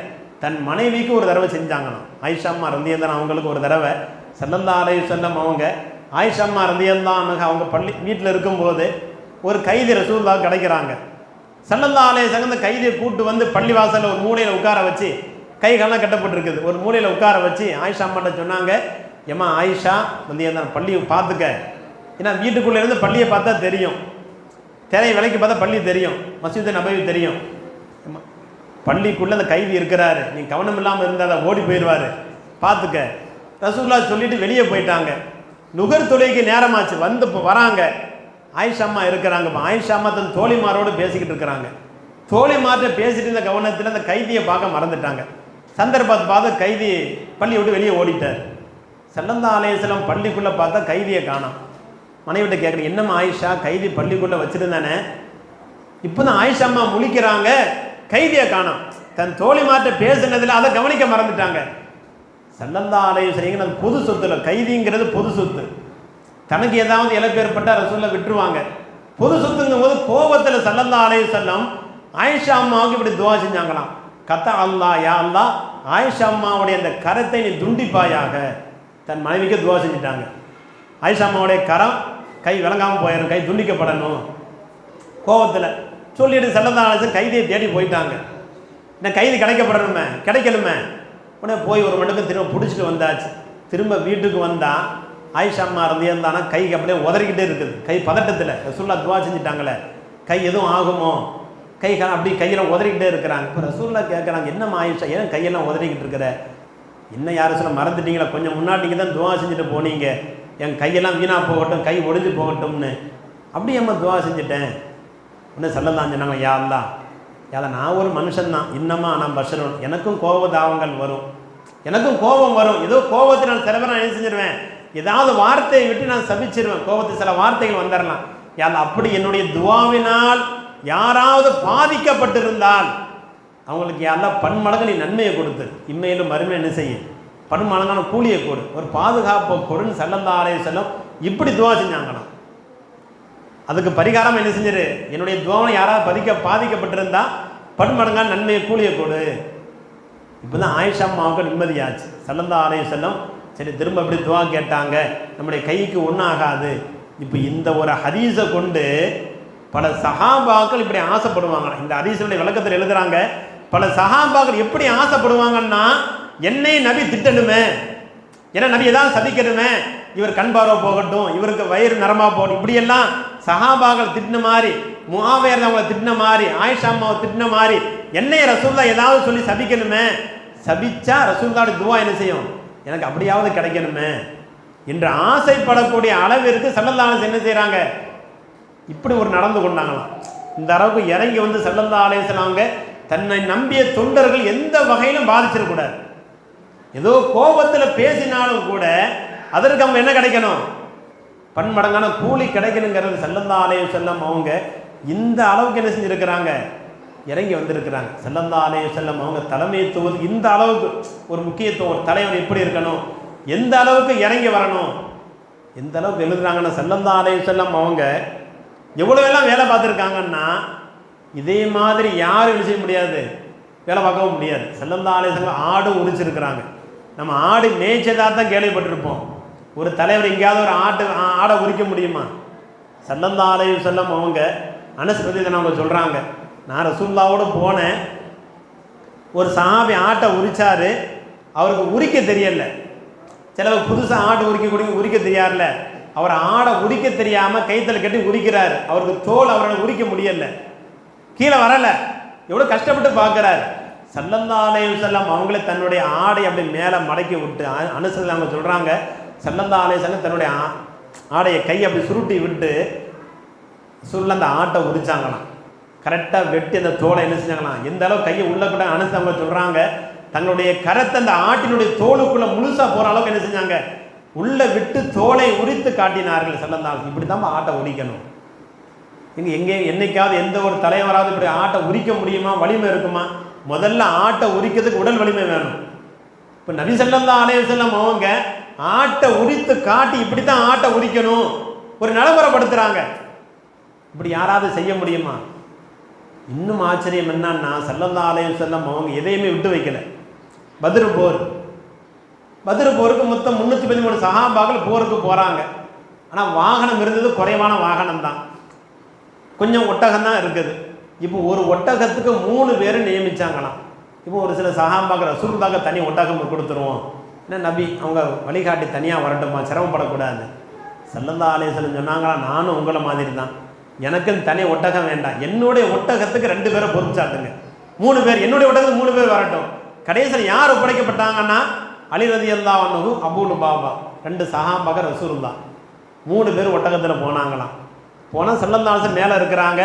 தன் மனைவிக்கு ஒரு தடவை செஞ்சாங்களாம். ஆயிஷா அம்மா ரலியல்லாஹு அவங்களுக்கு ஒரு தடவை ஸல்லல்லாஹு அலைஹி வஸல்லம் அவங்க ஆயிஷா அம்மா ரலியல்லாஹு அவங்க பள்ளி வீட்டில் இருக்கும்போது ஒரு கைதி ரசூலுல்லாஹ் கிடைக்கிறாங்க. ஸல்லல்லாஹு அலைஹி வஸல்லம் அந்த கைதியை கூட்டு வந்து பள்ளி வாசலில் ஒரு மூலையில் உட்கார வச்சு, கைகள்லாம் கட்டப்பட்டிருக்குது, ஒரு மூலையில் உட்கார வச்சு ஆயிஷா அம்மாட்ட சொன்னாங்க, ஏம்மா ஆயிஷா ரலியல்லாஹு பள்ளியை பார்த்துக்க, ஏன்னா வீட்டுக்குள்ளே இருந்து பள்ளியை பார்த்தா தெரியும், திரையை விலைக்கு பார்த்தா பள்ளி தெரியும், மஸ்ஜித் நபவி தெரியும். பள்ளிக்குள்ளே அந்த கைதி இருக்கிறாரு, நீ கவனம் இல்லாமல் இருந்தால் ஓடி போயிடுவார், பார்த்துக்க. ரசூலுல்லாஹ் சொல்லிட்டு வெளியே போயிட்டாங்க. நுகர் தொழுகைக்கு நேரமாச்சு, வந்து இப்போ வராங்க. ஆயிஷா அம்மா இருக்கிறாங்க. ஆயிஷா அம்மா தன் தோழிமாரோடு பேசிக்கிட்டு இருக்கிறாங்க. தோழிமார்ட்ட பேசிட்டு இருந்த கவனத்தில் அந்த கைதியை பார்க்க மறந்துட்டாங்க. சந்தர்ப்பத்தை பார்த்து கைதி பள்ளி விட்டு வெளியே ஓடிட்டார். ஸல்லல்லாஹு அலைஹி வஸல்லம் பள்ளிக்குள்ளே பார்த்தா கைதியை காணோம். மனைவிட்ட கேட்குறேன், என்னம்மா ஆயிஷா கைதி பள்ளிக்குள்ளே வச்சுருந்தானே, இப்போ தான் ஆயிஷா அம்மா முழிக்கிறாங்க, கைதியை காணோம். தன் தோழிமார்ட்ட பேசுனதில் அதை கவனிக்க மறந்துட்டாங்க. ஸல்லல்லாஹு அலைஹி வஸல்லம் அது பொது சொத்துல, கைதிங்கிறது பொது சொத்து, தனக்கு ஏதாவது இழப்பு ஏற்பட்டால் ரசூலுல்லாஹ் விட்டுருவாங்க. பொது சொத்துங்கும் போது கோபத்தில் ஸல்லல்லாஹு அலைஹி வஸல்லம் ஆயிஷா அம்மாவுக்கு இப்படி துவா செஞ்சாங்களாம். கத்தா அல்லாஹ் யா அல்லாஹ் ஆயிஷா அம்மாவுடைய அந்த கரத்தை நீ துண்டிப்பாயாக, தன் மனைவிக்கு துவா செஞ்சுட்டாங்க. ஆயிஷா அம்மாவுடைய கரம் கை விளங்காமல் போயிடும், கை துண்டிக்கப்படணும் கோபத்தில் சொல்லிட்டு ஸல்லல்லாஹு அலைஹி வஸல்லம் கைதியை தேடி போயிட்டாங்க. இந்த கைதி கிடைக்கப்படணுமே, கிடைக்கணுமே. உடனே போய் ஒரு மண்டுக்கு திரும்ப பிடிச்சிட்டு வந்தாச்சு. திரும்ப வீட்டுக்கு வந்தால் ஆயிஷா அம்மா ரலியல்லாஹு கை அப்படியே உதறிக்கிட்டே இருக்குது, கை பதட்டத்தில். ரசூலுல்லாஹ் துவா செஞ்சுட்டாங்களே, கை எதுவும் ஆகுமோ, கை அப்படி கையெல்லாம் உதறிக்கிட்டே இருக்கிறாங்க. இப்போ ரசூலுல்லாஹ் கேட்குறாங்க, என்னம்மா ஆயிஷா ஏன் கையெல்லாம் உதறிக்கிட்டு இருக்கிற, என்ன யாரும் சொல்ல மறந்துட்டீங்களா, கொஞ்சம் முன்னாடி நீங்கள் தான் துவா செஞ்சுட்டு போனீங்க, என் கையெல்லாம் வீணாக போகட்டும், கை ஒடிஞ்சு போகட்டும்னு. அப்படி அம்மா துவா செஞ்சுட்டேன். ஒன்று ஸல்லல்லாஹு சொன்னாங்க, யா அல்லாஹ் யாரை நான் ஒரு மனுஷன்தான், இன்னமா நான் பஷரன், எனக்கும் கோபதாவங்கள் வரும், எனக்கும் கோபம் வரும். ஏதோ கோபத்தை நான் சில பேர் நான் என்ன செஞ்சிருவேன், ஏதாவது வார்த்தையை விட்டு நான் சபிச்சிருவேன், கோபத்தை சில வார்த்தைகள் வந்துடலாம். யார் அப்படி என்னுடைய துவாவினால் யாராவது பாதிக்கப்பட்டிருந்தால் அவங்களுக்கு யாரெல்லாம் பன்மடங்கு நீ நன்மையை கொடுத்து இம்மையிலும் மறுமையை என்ன செய்யும், பன்மடங்கான கூலியை கொடு, ஒரு பாதுகாப்பை கொடுன்னு ஸல்லல்லாஹு அலைஹி வஸல்லம் இப்படி துவா செஞ்சாங்களாம். அதுக்கு பரிகாரம் என்ன செஞ்சிரு, என்னுடைய துவாவை யாராவது பாதிக்கப்பட்டிருந்தா பன்மடங்கான நன்மையை கூலியை கொடு. இப்போ தான் ஆயிஷா அம்மாவுக்கு நிம்மதியாச்சு. ஸல்லல்லாஹு அலைஹி வஸல்லம் சரி திரும்ப இப்படி துவா கேட்டாங்க, நம்முடைய கைக்கு ஒன்றும் ஆகாது. இப்போ இந்த ஒரு ஹதீஸை கொண்டு பல சஹாபாக்கள் இப்படி ஆசைப்படுவாங்க. இந்த ஹதீஸுடைய விளக்கத்தில் எழுதுறாங்க, பல சஹாபாக்கள் எப்படி ஆசைப்படுவாங்கன்னா, என்னை நபி திட்டணுமே, ஏன்னா நபி ஏதாவது சதிக்கணுமே, இவர் கண் பார்வை போகட்டும், இவருக்கு வயிறு நரம்பா போகட்டும், இப்படியெல்லாம் சஹாபாக்கள் திட்டின மாதிரி, முஆவியா அவங்களை திட்டின மாதிரி, ஆயிஷா அம்மாவை திட்டின மாதிரி, என்னைய ரசூலுல்லாஹ் ஏதாவது சொல்லி சபிக்கணுமே, சபிச்சா ரசூலுல்லாஹ்வுடைய துவா என்ன செய்யும், எனக்கு அப்படியாவது கிடைக்கணுமே என்று ஆசைப்படக்கூடிய அளவிற்கு ஸல்லல்லாஹு அலைஹி வஸல்லம் என்ன செய்கிறாங்க, இப்படி ஒரு நடந்து கொண்டாங்களாம். இந்த அளவுக்கு இறங்கி வந்து ஸல்லல்லாஹு அலைஹி வஸல்லம் அவங்க தன்னை நம்பிய தொண்டர்கள் எந்த வகையிலும் பாதிச்சிடக்கூடாது. ஏதோ கோபத்தில் பேசினாலும் கூட அதற்கு அவங்க என்ன கிடைக்கணும், பன்மடங்கான கூலி கிடைக்கணுங்கிறது ஸல்லல்லாஹு அலைஹி வஸல்லம் அவங்க இந்த அளவுக்கு என்ன செஞ்சுருக்கிறாங்க, இறங்கி வந்திருக்கிறாங்க. ஸல்லல்லாஹு அலைஹி வஸல்லம் அவங்க தலைமைத்துவம் இந்த அளவுக்கு ஒரு முக்கியத்துவம், ஒரு தலைவர் எப்படி இருக்கணும், எந்த அளவுக்கு இறங்கி வரணும், எந்த அளவுக்கு எழுதுறாங்கன்னா, ஸல்லல்லாஹு அலைஹி வஸல்லம் அவங்க எவ்வளோ எல்லாம் வேலை பார்த்துருக்காங்கன்னா இதே மாதிரி யாரும் என்ன செய்ய முடியாது, வேலை பார்க்கவும் முடியாது. ஸல்லல்லாஹு அலைஹி வஸல்லம் ஆடு உரிச்சிருக்கிறாங்க. நம்ம ஆடு மேய்ச்சதாக தான் கேள்விப்பட்டிருப்போம். ஒரு தலைவர் எங்கேயாவது ஒரு ஆடை உரிக்க முடியுமா? ஸல்லல்லாஹு அலைஹி வஸல்லம் அவங்க அனஸ் ரலியல்லாஹு அவங்க சொல்கிறாங்க, நான் ரசூலுல்லாஹ்வோட போனேன், ஒரு சஹாபி ஆட்டை உரிச்சாரு, அவருக்கு உரிக்க தெரியல. சிலவர் புதுசாக ஆடு உரிக்க தெரியாதுல்ல, அவர் ஆடை உரிக்க தெரியாமல் கைத்தில் கட்டி உரிக்கிறார், அவருக்கு தோல் அவரால் உரிக்க முடியல, கீழே வரலை, எவ்வளோ கஷ்டப்பட்டு பார்க்குறாரு. ஸல்லல்லாஹு அலைஹி வஸல்லம் அவங்களே தன்னுடைய ஆடை அப்படி மேலே மடக்கி விட்டு, அனஸ் அவங்க சொல்கிறாங்க, ஸல்லல்லாஹு அலைஹி வஸல்லம் தன்னுடைய ஆடையை கை அப்படி சுருட்டி விட்டு சொல்ல அந்த ஆட்டை உரிச்சாங்களாம். கரெக்டாக வெட்டி அந்த தோலை என்ன செஞ்சாங்களாம், எந்த அளவு கையை உள்ள கூட அனஸ் அவங்க சொல்கிறாங்க, தங்களுடைய கரத்தை அந்த ஆட்டினுடைய தோலுக்குள்ளே முழுசாக போகிற அளவுக்கு என்ன செஞ்சாங்க, உள்ளே விட்டு தோலை உரித்து காட்டினார்கள். ஸல்லல்லாஹு அலைஹி வஸல்லம் இப்படி தான் ஆட்டை உரிக்கணும். எங்கே என்னைக்காவது எந்த ஒரு தலைவராவது இப்படி ஆட்டை உரிக்க முடியுமா? வலிமை இருக்குமா? முதல்ல ஆட்டை உரிக்கிறதுக்கு உடல் வலிமை வேணும். இப்போ நபி ஸல்லல்லாஹு அலைஹி வஸல்லம் அவங்க ஆட்டை உரித்து காட்டி இப்படி தான் ஆட்டை உரிக்கணும் ஒரு நடைமுறைப்படுத்துகிறாங்க. இப்படி யாராவது செய்ய முடியுமா? இன்னும் ஆச்சரியம் என்னன்னா, ஸல்லல்லாஹு அலைஹி வஸல்லம் அவங்க எதையுமே விட்டு வைக்கல. பத்ர் போருக்கு மொத்தம் 313 சஹாபாக்கள் போருக்கு போகிறாங்க. ஆனால் வாகனம் இருந்தது குறைவான வாகனம் தான், கொஞ்சம் ஒட்டகம் தான் இருக்குது. இப்போ ஒரு ஒட்டகத்துக்கு 3 பேர் நியமிச்சாங்களாம். இப்போ ஒரு சில சஹாபாக்கள் ரசூலுல்லாஹ்க்கு தனி ஒட்டகம் கொடுத்துருவோம், என்ன நபி அவங்க வழிகாட்டி தனியாக வரட்டுமா, சிரமப்படக்கூடாது. ஸல்லல்லாஹு அலைஹி வஸல்லம் சொன்னாங்களா, நானும் உங்களை மாதிரி தான், எனக்குன்னு தனி ஒட்டகம் வேண்டாம், என்னுடைய ஒட்டகத்துக்கு 2 பேரை பொறுப்பிச்சாட்டுங்க. 3 பேர் என்னுடைய ஒட்டகத்துக்கு 3 பேர் வரட்டும். கடைசியில் யார் ஒப்படைக்கப்பட்டாங்கன்னா அலி ரலியல்லாஹு அன்ஹு, அபூ லுபாபா, 2 சஹாபாக்கள் ரசூலுல்லாஹ். 3 பேர் ஒட்டகத்தில் போனாங்களாம். போனால் ஸல்லல்லாஹு அலைஹி வஸல்லம் மேலே இருக்கிறாங்க,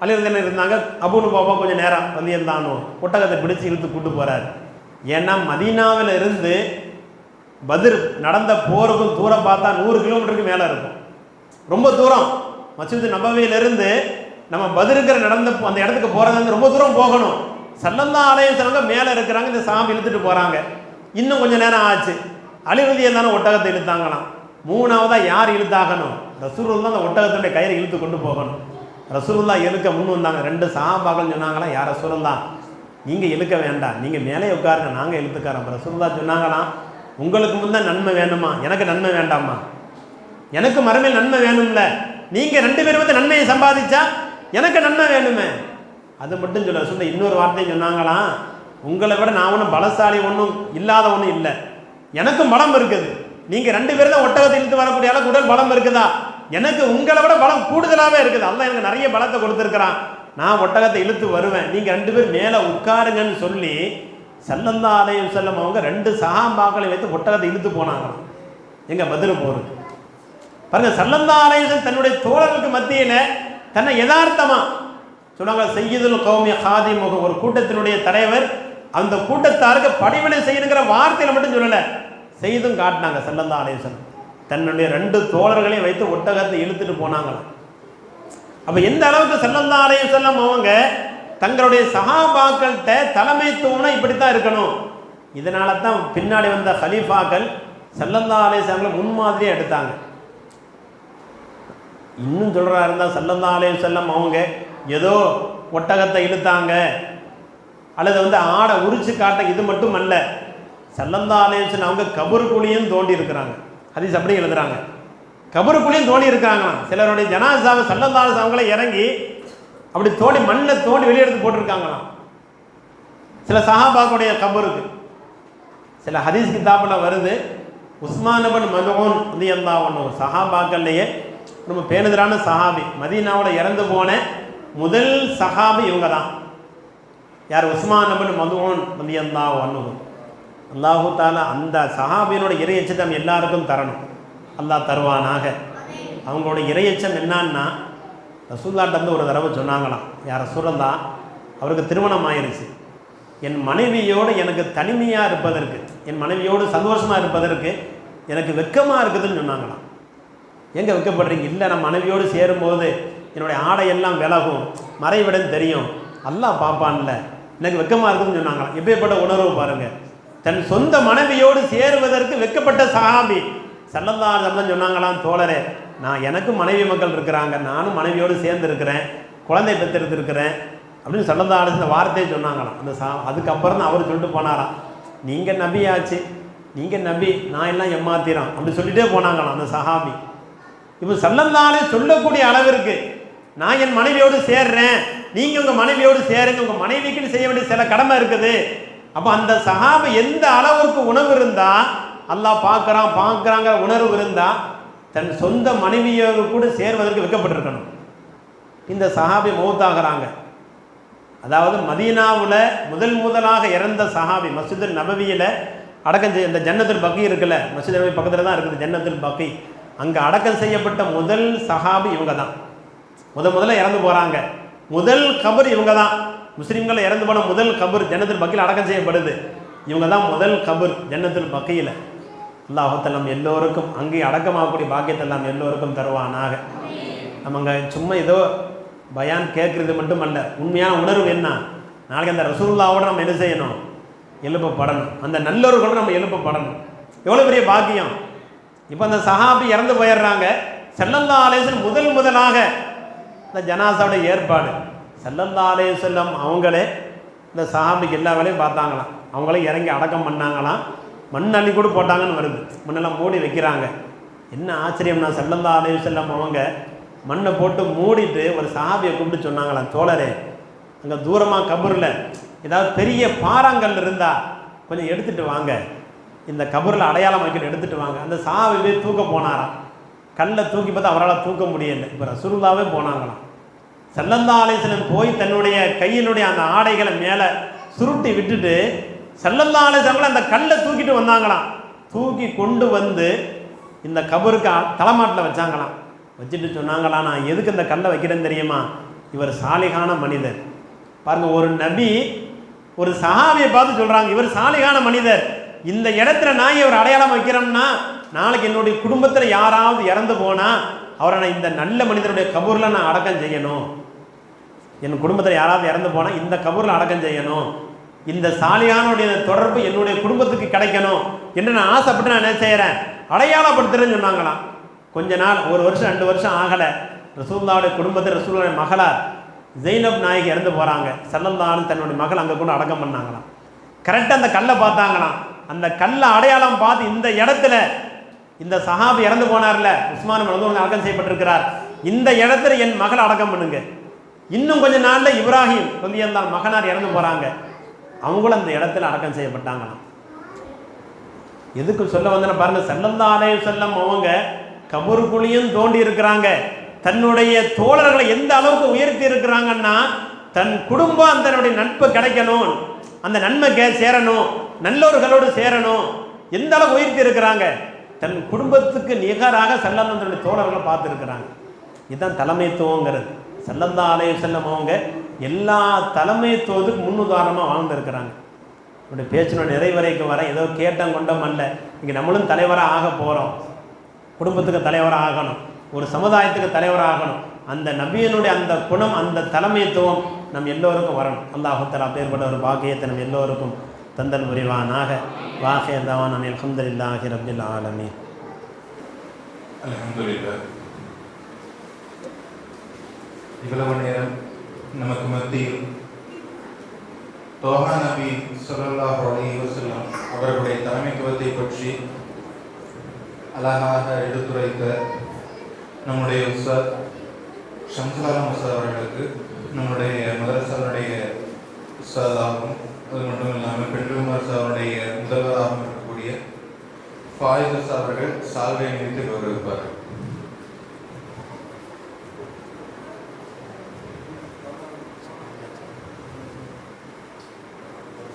அலி ரலியல்லாஹு இருந்தாங்க. அபூ லுபாபா கொஞ்சம் நேரம் ரலியல்லாஹு ஒட்டகத்தை பிடிச்சி இழுத்து கூட்டு போகிறார். ஏன்னா மதீனாவில் இருந்து பத்ர் நடந்த போருக்கும் தூரம் பார்த்தா 100 கிலோமீட்டருக்கு மேலே இருக்கும், ரொம்ப தூரம். மஸ்ஜித் நபவியிலிருந்து நம்ம பத்ருக்கு நடந்த அந்த இடத்துக்கு போகிறது வந்து ரொம்ப தூரம் போகணும். ஸல்லல்லாஹு அலைஹி வஸல்லம் மேலே இருக்கிறாங்க, இந்த சாமி இழுத்துட்டு போகிறாங்க. இன்னும் கொஞ்சம் நேரம் ஆச்சு. அலி ரலியல்லாஹு ஒட்டகத்தை இழுத்தாங்களாம். 3ஆவதாக யார் இழுத்தாகணும்? ரசூலுல்லாஹ் அந்த ஒட்டகத்துடைய கயிறை இழுத்து கொண்டு போகணும். ரசூலுல்லாஹ் இழுக்க முன் வந்தாங்க. 2 சஹாபாக்கள் சொன்னாங்களாம், யார் ரசூலுல்லாஹ் நீங்கள் இழுக்க வேண்டாம், நீங்கள் மேலே உட்காருங்க, நாங்கள் இழுத்துக்காரோம். ரசூலுல்லாஹ் சொன்னாங்களாம், உங்களுக்கு முன்னே நன்மை வேணுமா, எனக்கு நன்மை வேண்டாமா, எனக்கு மறுமையில் நன்மை வேணும்ல, நீங்கள் 2 பேரும் வந்து நன்மையை சம்பாதிச்சா எனக்கு நன்மை வேணுமே. அது மட்டும் சொல்ல ரசூலுல்லாஹ் இன்னொரு வார்த்தையும் சொன்னாங்களாம், உங்களை விட நான் ஒன்றும் பலசாலி ஒன்றும் இல்லாத ஒன்றும் இல்லை, எனக்கும் பலம் இருக்குது. நீங்கள் 2 பேரும் தான் ஒட்டகத்தை இழுத்து வரக்கூடிய அளவுக்கு உடல் பலம் இருக்குதா, எனக்கு உங்களை விட பலம் கூடுதலாகவே இருக்குது. அல்லாஹ் எனக்கு நிறைய பலத்தை கொடுத்துருக்கிறான், நான் ஒட்டகத்தை இழுத்து வருவேன், நீங்கள் 2 பேர் மேலே உட்காருங்கன்னு சொல்லி ஸல்லல்லாஹு அலைஹி வஸல்லம் அவங்க 2 சஹாபாக்களை வைத்து ஒட்டகத்தை இழுத்து போனாங்களாம். எங்க பத்ர் போருக்கு பாருங்க, ஸல்லல்லாஹு அலைஹி வஸல்லம் தன்னுடைய தோழர்களுக்கு மத்தியில் தன்னை யதார்த்தமா சொன்னாங்க. சய்யிதுல் கௌமி ஹாதிமுக, ஒரு கூட்டத்தினுடைய தலைவர், அந்த கூட்டத்தாருக்கு படிவினை செய்யணுங்கிற வார்த்தையில மட்டும் சொல்லலை, செய்தும் காட்டினாங்க. ஸல்லல்லாஹு அலைஹி வஸல்லம் தன்னுடைய 2 தோழர்களையும் வைத்து ஒட்டகத்தை இழுத்துட்டு போனாங்களாம். அப்போ எந்த அளவுக்கு ஸல்லல்லாஹு அலைஹி வஸல்லம் அவங்க தங்களுடைய சஹாபாக்கள்கிட்ட தலைமைத்துவம்னா இப்படித்தான் இருக்கணும். இதனால தான் பின்னாடி வந்த ஹலீஃபாக்கள் ஸல்லல்லாஹு அலைஹி வஸல்லம் முன்மாதிரியாக எடுத்தாங்க. இன்னும் சொல்கிறா இருந்தால் ஸல்லல்லாஹு அலைஹி வஸல்லம் அவங்க ஏதோ ஒட்டகத்தை இழுத்தாங்க அல்லது வந்து ஆடை உரிச்சு காட்ட, இது மட்டும் அல்ல, ஸல்லல்லாஹு அலைஹி வஸல்லம் அவங்க கபருக்குழியும் தோண்டி இருக்கிறாங்க. ஹதீஸ் அப்படி எழுதுறாங்க, கபருக்குழியும் தோண்டி இருக்காங்களாம். சிலருடைய ஜனாசாவை ஸல்லல்லாஹு அலைஹி வஸல்லம் அவங்களே இறங்கி அப்படி தோண்டி மண்ணை தோண்டி வெளியெடுத்து போட்டிருக்காங்களாம் சில சஹாபாக்குடைய கபருக்கு. சில ஹதீஸ் கிதாபில் வருது, உஸ்மான் இப்னு மத்ஊன் ரலியல்லாஹு அன்ஹு சஹாபாக்கள்லேயே ரொம்ப பேணுதலான சஹாபி, மதீனாவில் இறந்து போன முதல் சஹாபி இவங்க தான். யார்? உஸ்மான் இப்னு மத்ஊன் ரலியல்லாஹு அன்ஹு. அல்லாஹு தாலா அந்த சஹாபியினோட இறையச்சம் எல்லாருக்கும் தரணும், அல்லாஹ் தருவானாக. அவங்களோட இறையச்சம் என்னன்னா, ரசூலுல்லாஹ்ட்ட வந்து ஒரு தடவை சொன்னாங்களாம், யார் ரசூலுல்லாஹ் அவருக்கு திருமணம் ஆயிருச்சு, என் மனைவியோடு எனக்கு தனிமையாக இருப்பதற்கு, என் மனைவியோடு சந்தோஷமாக இருப்பதற்கு எனக்கு வெட்கமாக இருக்குதுன்னு சொன்னாங்களாம். எங்கே வெட்கப்படுறீங்க? இல்லை, நான் மனைவியோடு சேரும்போது என்னுடைய ஆடையெல்லாம் விலகும், மறைவிடம் தெரியும், அல்லாஹ் பார்ப்பான்ல, எனக்கு வெட்கமாக இருக்குதுன்னு சொன்னாங்களாம். எப்பேற்பட்ட உணர்வு பாருங்கள், தன் சொந்த மனைவியோடு சேருவதற்கு வெட்கப்பட்ட சஹாபி. ஸல்லல்லாஹு அலைஹி வஸல்லம் சொன்னாங்களாம், தோழரே, நான் எனக்கும் மனைவி மக்கள் இருக்கிறாங்க, நானும் மனைவியோடு சேர்ந்து இருக்கிறேன், குழந்தை பெற்றெடுத்துருக்கிறேன் அப்படின்னு ஸல்லல்லாஹு அலைஹி வஸல்லம் வார்த்தையை சொன்னாங்களாம். அந்த அதுக்கப்புறம் தான் அவர் சொல்லிட்டு போனாராம், நீங்கள் நபி ஆச்சு, நீங்கள் நபி, நான் எல்லாம் ஏமாத்திரான் அப்படி சொல்லிட்டே போனாங்களாம் அந்த சஹாபி. இப்போ ஸல்லல்லாஹு அலைஹி சொல்லக்கூடிய அளவிற்கு நான் என் மனைவியோடு சேர்றேன், நீங்கள் உங்கள் மனைவியோடு சேருங்க, உங்கள் மனைவிக்குன்னு செய்ய வேண்டிய சில கடமை இருக்குது. அப்போ அந்த சஹாபி எந்த அளவுக்கு உணர்வு இருந்தால், அல்லாஹ் பார்க்குறாங்கிற உணர்வு இருந்தால் தன் சொந்த மனைவியோடு கூட சேர்வதற்கு வெட்கப்பட்டிருக்கணும். இந்த சஹாபி மௌத்தாகிறாங்க. அதாவது மதீனாவில் முதலாக இறந்த சஹாபி, மஸ்ஜிதுல் நபவியில் அடக்கம் செய்ய, இந்த ஜன்னத்துல் பக்கி இருக்குல்ல, மஸ்ஜித் நபவி பக்கத்தில் தான் இருக்குது ஜன்னத்துல் பக்கி, அங்கே அடக்கம் செய்யப்பட்ட முதல் சஹாபி இவங்க தான். முதல்ல இறந்து போகிறாங்க, முதல் கபர் இவங்க தான். முஸ்லீம்களை இறந்து போன முதல் கபர் ஜன்னத்துல் பக்கியில் அடக்கம் செய்யப்படுது, இவங்க தான் முதல் கபர் ஜன்னத்துல் பக்கியில். அல்லாஹ் தஆலா எல்லோருக்கும் அங்கே அடக்கமாகக்கூடிய பாக்கியத்தை எல்லாம் எல்லோருக்கும் தருவானாக. நம்ம அங்கே சும்மா ஏதோ பயான் கேட்குறது மட்டுமல்ல, உண்மையான உணர்வு என்ன, நாளைக்கு அந்த ரசூலுல்லாவோட நம்ம என்ன செய்யணும், எழுப்பப்படணும், அந்த நல்லவர்களோடு நம்ம எழுப்பப்படணும். எவ்வளோ பெரிய பாக்கியம். இப்போ அந்த சஹாபி இறந்து போயிடுறாங்க. ஸல்லல்லாஹு அலைஹி வஸல்லம் முதலாக இந்த ஜனாசாவுடைய ஏற்பாடு, ஸல்லல்லாஹு அலைஹி வஸல்லம் அவங்களே இந்த சஹாபிக்கு எல்லா வேலையும் பார்த்தாங்களாம். அவங்களே இறங்கி அடக்கம் பண்ணாங்களாம். மண் அள்ளி கூட போட்டாங்கன்னு வருது. மண்ணெல்லாம் மூடி வைக்கிறாங்க. என்ன ஆச்சரியம்னா, ஸல்லல்லாஹு அலைஹி வஸல்லம் அவங்க மண்ணை போட்டு மூடிட்டு ஒரு சஹாபியை கூப்பிட்டு சொன்னாங்களாம், தோழரே அங்கே தூரமாக கபூரில் ஏதாவது பெரிய பாறாங்கல் இருந்தால் கொஞ்சம் எடுத்துகிட்டு வாங்க, இந்த கபூரில் அடையாளம் வைக்கிட்டு எடுத்துகிட்டு வாங்க. அந்த சஹாபி போய் தூக்க போனாராம். கல்லை தூக்கி பார்த்தா அவரால் தூக்க முடியலை. இப்போ ரசூலுல்லாவே போனாங்களாம். ஸல்லல்லாஹு அலைஹி வஸல்லம் போய் தன்னுடைய கையினுடைய அந்த ஆடைகளை மேலே சுருட்டி விட்டுட்டு ஸல்லல்லாஹு அலைஹி வஸல்லம் அந்த கல்லை தூக்கிட்டு வந்தாங்களாம். தூக்கி கொண்டு வந்து இந்த கபருக்கு தலைமாட்டில் வச்சாங்களாம். வச்சுட்டு சொன்னாங்களாம், நான் எதுக்கு இந்த கல்லை வைக்கிறேன்னு தெரியுமா, இவர் சாலிகான மனிதர். பாருங்கள், ஒரு நபி ஒரு சஹாபியை பார்த்து சொல்கிறாங்க, இவர் சாலிகான மனிதர், இந்த இடத்துல நான் இவர் அடையாளம் வைக்கிறோம்னா நாளைக்கு என்னுடைய குடும்பத்தில் யாராவது இறந்து போனால் அவரை நான் இந்த நல்ல மனிதனுடைய கபூரில் நான் அடக்கம் செய்யணும். என் குடும்பத்தில் யாராவது இறந்து போனால் இந்த கபூரில் அடக்கம் செய்யணும். இந்த சாலியானுடைய தொடர்பு என்னுடைய குடும்பத்துக்கு கிடைக்கணும் என்று நான் ஆசைப்பட்டு நான் என்ன செய்கிறேன், அடையாளப்படுத்துறேன்னு சொன்னாங்களாம். கொஞ்ச நாள், 1 வருஷம் 2 வருஷம் ஆகலை, ரசூலுல்லாஹ்வுடைய குடும்பத்தில் ரசூலுல்லாஹ்வுடைய மகளார் ஜெய்னப் நாயகி இறந்து போகிறாங்க. ஸல்லல்லாஹு அலைஹி தன்னுடைய மகள் அங்கே கூட அடக்கம் பண்ணாங்களாம். கரெக்டாக அந்த கல்லை பார்த்தாங்களாம். அந்த கல்லை அடையாளம் பார்த்து இந்த இடத்துல இந்த சஹாபி இறந்து போனார்ல, உஸ்மான் மனதூர் அடக்கம் செய்யப்பட்டிருக்கிறார், இந்த இடத்துல என் மகள் அடக்கம் பண்ணுங்க. இன்னும் கொஞ்ச நாளில் இப்ராஹிம் ரலியல்லாஹு மகனார் இறந்து போகிறாங்க, அவங்களும் அந்த இடத்துல அடக்கம் செய்யப்பட்டாங்களாம். எதுக்கு சொல்ல வந்தேன்னு பாருங்க, ஸல்லல்லாஹு அலைஹி வஸல்லம் அவங்க கபருக்குழியும் தோண்டி இருக்கிறாங்க. தன்னுடைய தோழர்களை எந்த அளவுக்கு உயர்த்தி இருக்கிறாங்கன்னா, தன் குடும்பம் தன்னுடைய நட்பு கிடைக்கணும், அந்த நன்மை சேரணும், நல்லவர்களோடு சேரணும், எந்த அளவுக்கு உயர்த்தி இருக்கிறாங்க. தன் குடும்பத்துக்கு நிகராக ஸல்லல்லாஹு தன்னுடைய தோழர்களை பார்த்துருக்கிறாங்க. இதுதான் தலைமைத்துவங்கிறது. ஸல்லல்லாஹு அலைஹி வஸல்லம் அவங்க எல்லா தலைமைத்துவத்துக்கு முன்னுதாரணமாக வாழ்ந்துருக்கிறாங்க. என்னுடைய பேச்சினோட நிறைவரைக்கு வர ஏதோ கேட்டம் கொண்டம் அல்ல, இங்கே நம்மளும் தலைவராக ஆக போகிறோம். குடும்பத்துக்கு தலைவராக ஆகணும், ஒரு சமுதாயத்துக்கு தலைவராக ஆகணும். அந்த நபியினுடைய அந்த குணம், அந்த தலைமைத்துவம் நம் எல்லோருக்கும் வரணும். அல்லாஹ் தஆலா அப்பேற்பட்ட ஒரு பாக்கியத்தை நம் எல்லோருக்கும் தந்தல் புரிவானாக. வாஹிர் தவானா அல்ஹம்துலில்லாஹி ரப்பில் ஆலமீன். அல்ஹம்துலில்லாஹ். இவ்வளவு நேரம் நமக்கு மத்தியில் தோஹா நபி ஸல்லல்லாஹு அலைஹி வஸல்லம் அவர்களுடைய தலைமைத்துவத்தை பற்றி அழகாக எடுத்துரைத்த நம்முடைய உஸ்தாத் ஷம்சுல் ஆலம் உஸ்தாத் அவர்களுக்கு, நம்முடைய மதரசாவுடைய உஸ்தாதாகவும், அது மட்டும் இல்லாமல் பெண்கள் மதரசாவுடைய முதல்வராகவும் இருக்கக்கூடிய ஃபாயிஸ் உஸ்தாத் அவர்கள் சால்வை நினைத்து கௌரவிப்பார்கள்.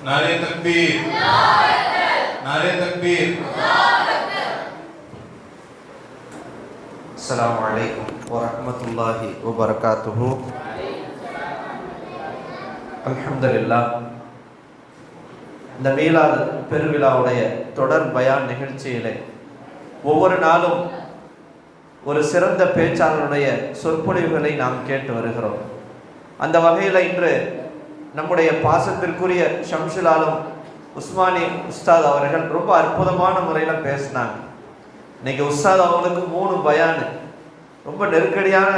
नारे तकबीर, नारे तकबीर। अस्सलामु अलैकुम वरहमतुल्लाहि वबरकातुहु। அல்ஹம்துலில்லாஹ். இந்த மீலாது பெருவிழாவுடைய தொடர் பயான் நிகழ்ச்சியிலே ஒவ்வொரு நாளும் ஒரு சிறந்த பேச்சாளருடைய சொற்பொழிவுகளை நாம் கேட்டு வருகிறோம். அந்த வகையில் இன்று நம்முடைய பாசத்திற்குரிய ஷம்சுல் ஆலம் உஸ்மானி உஸ்தாத் அவர்கள் ரொம்ப அற்புதமான முறையில் பேசினாங்க. இன்னைக்கு உஸ்தாத் அவங்களுக்கு 3 பயான், ரொம்ப நெருக்கடியான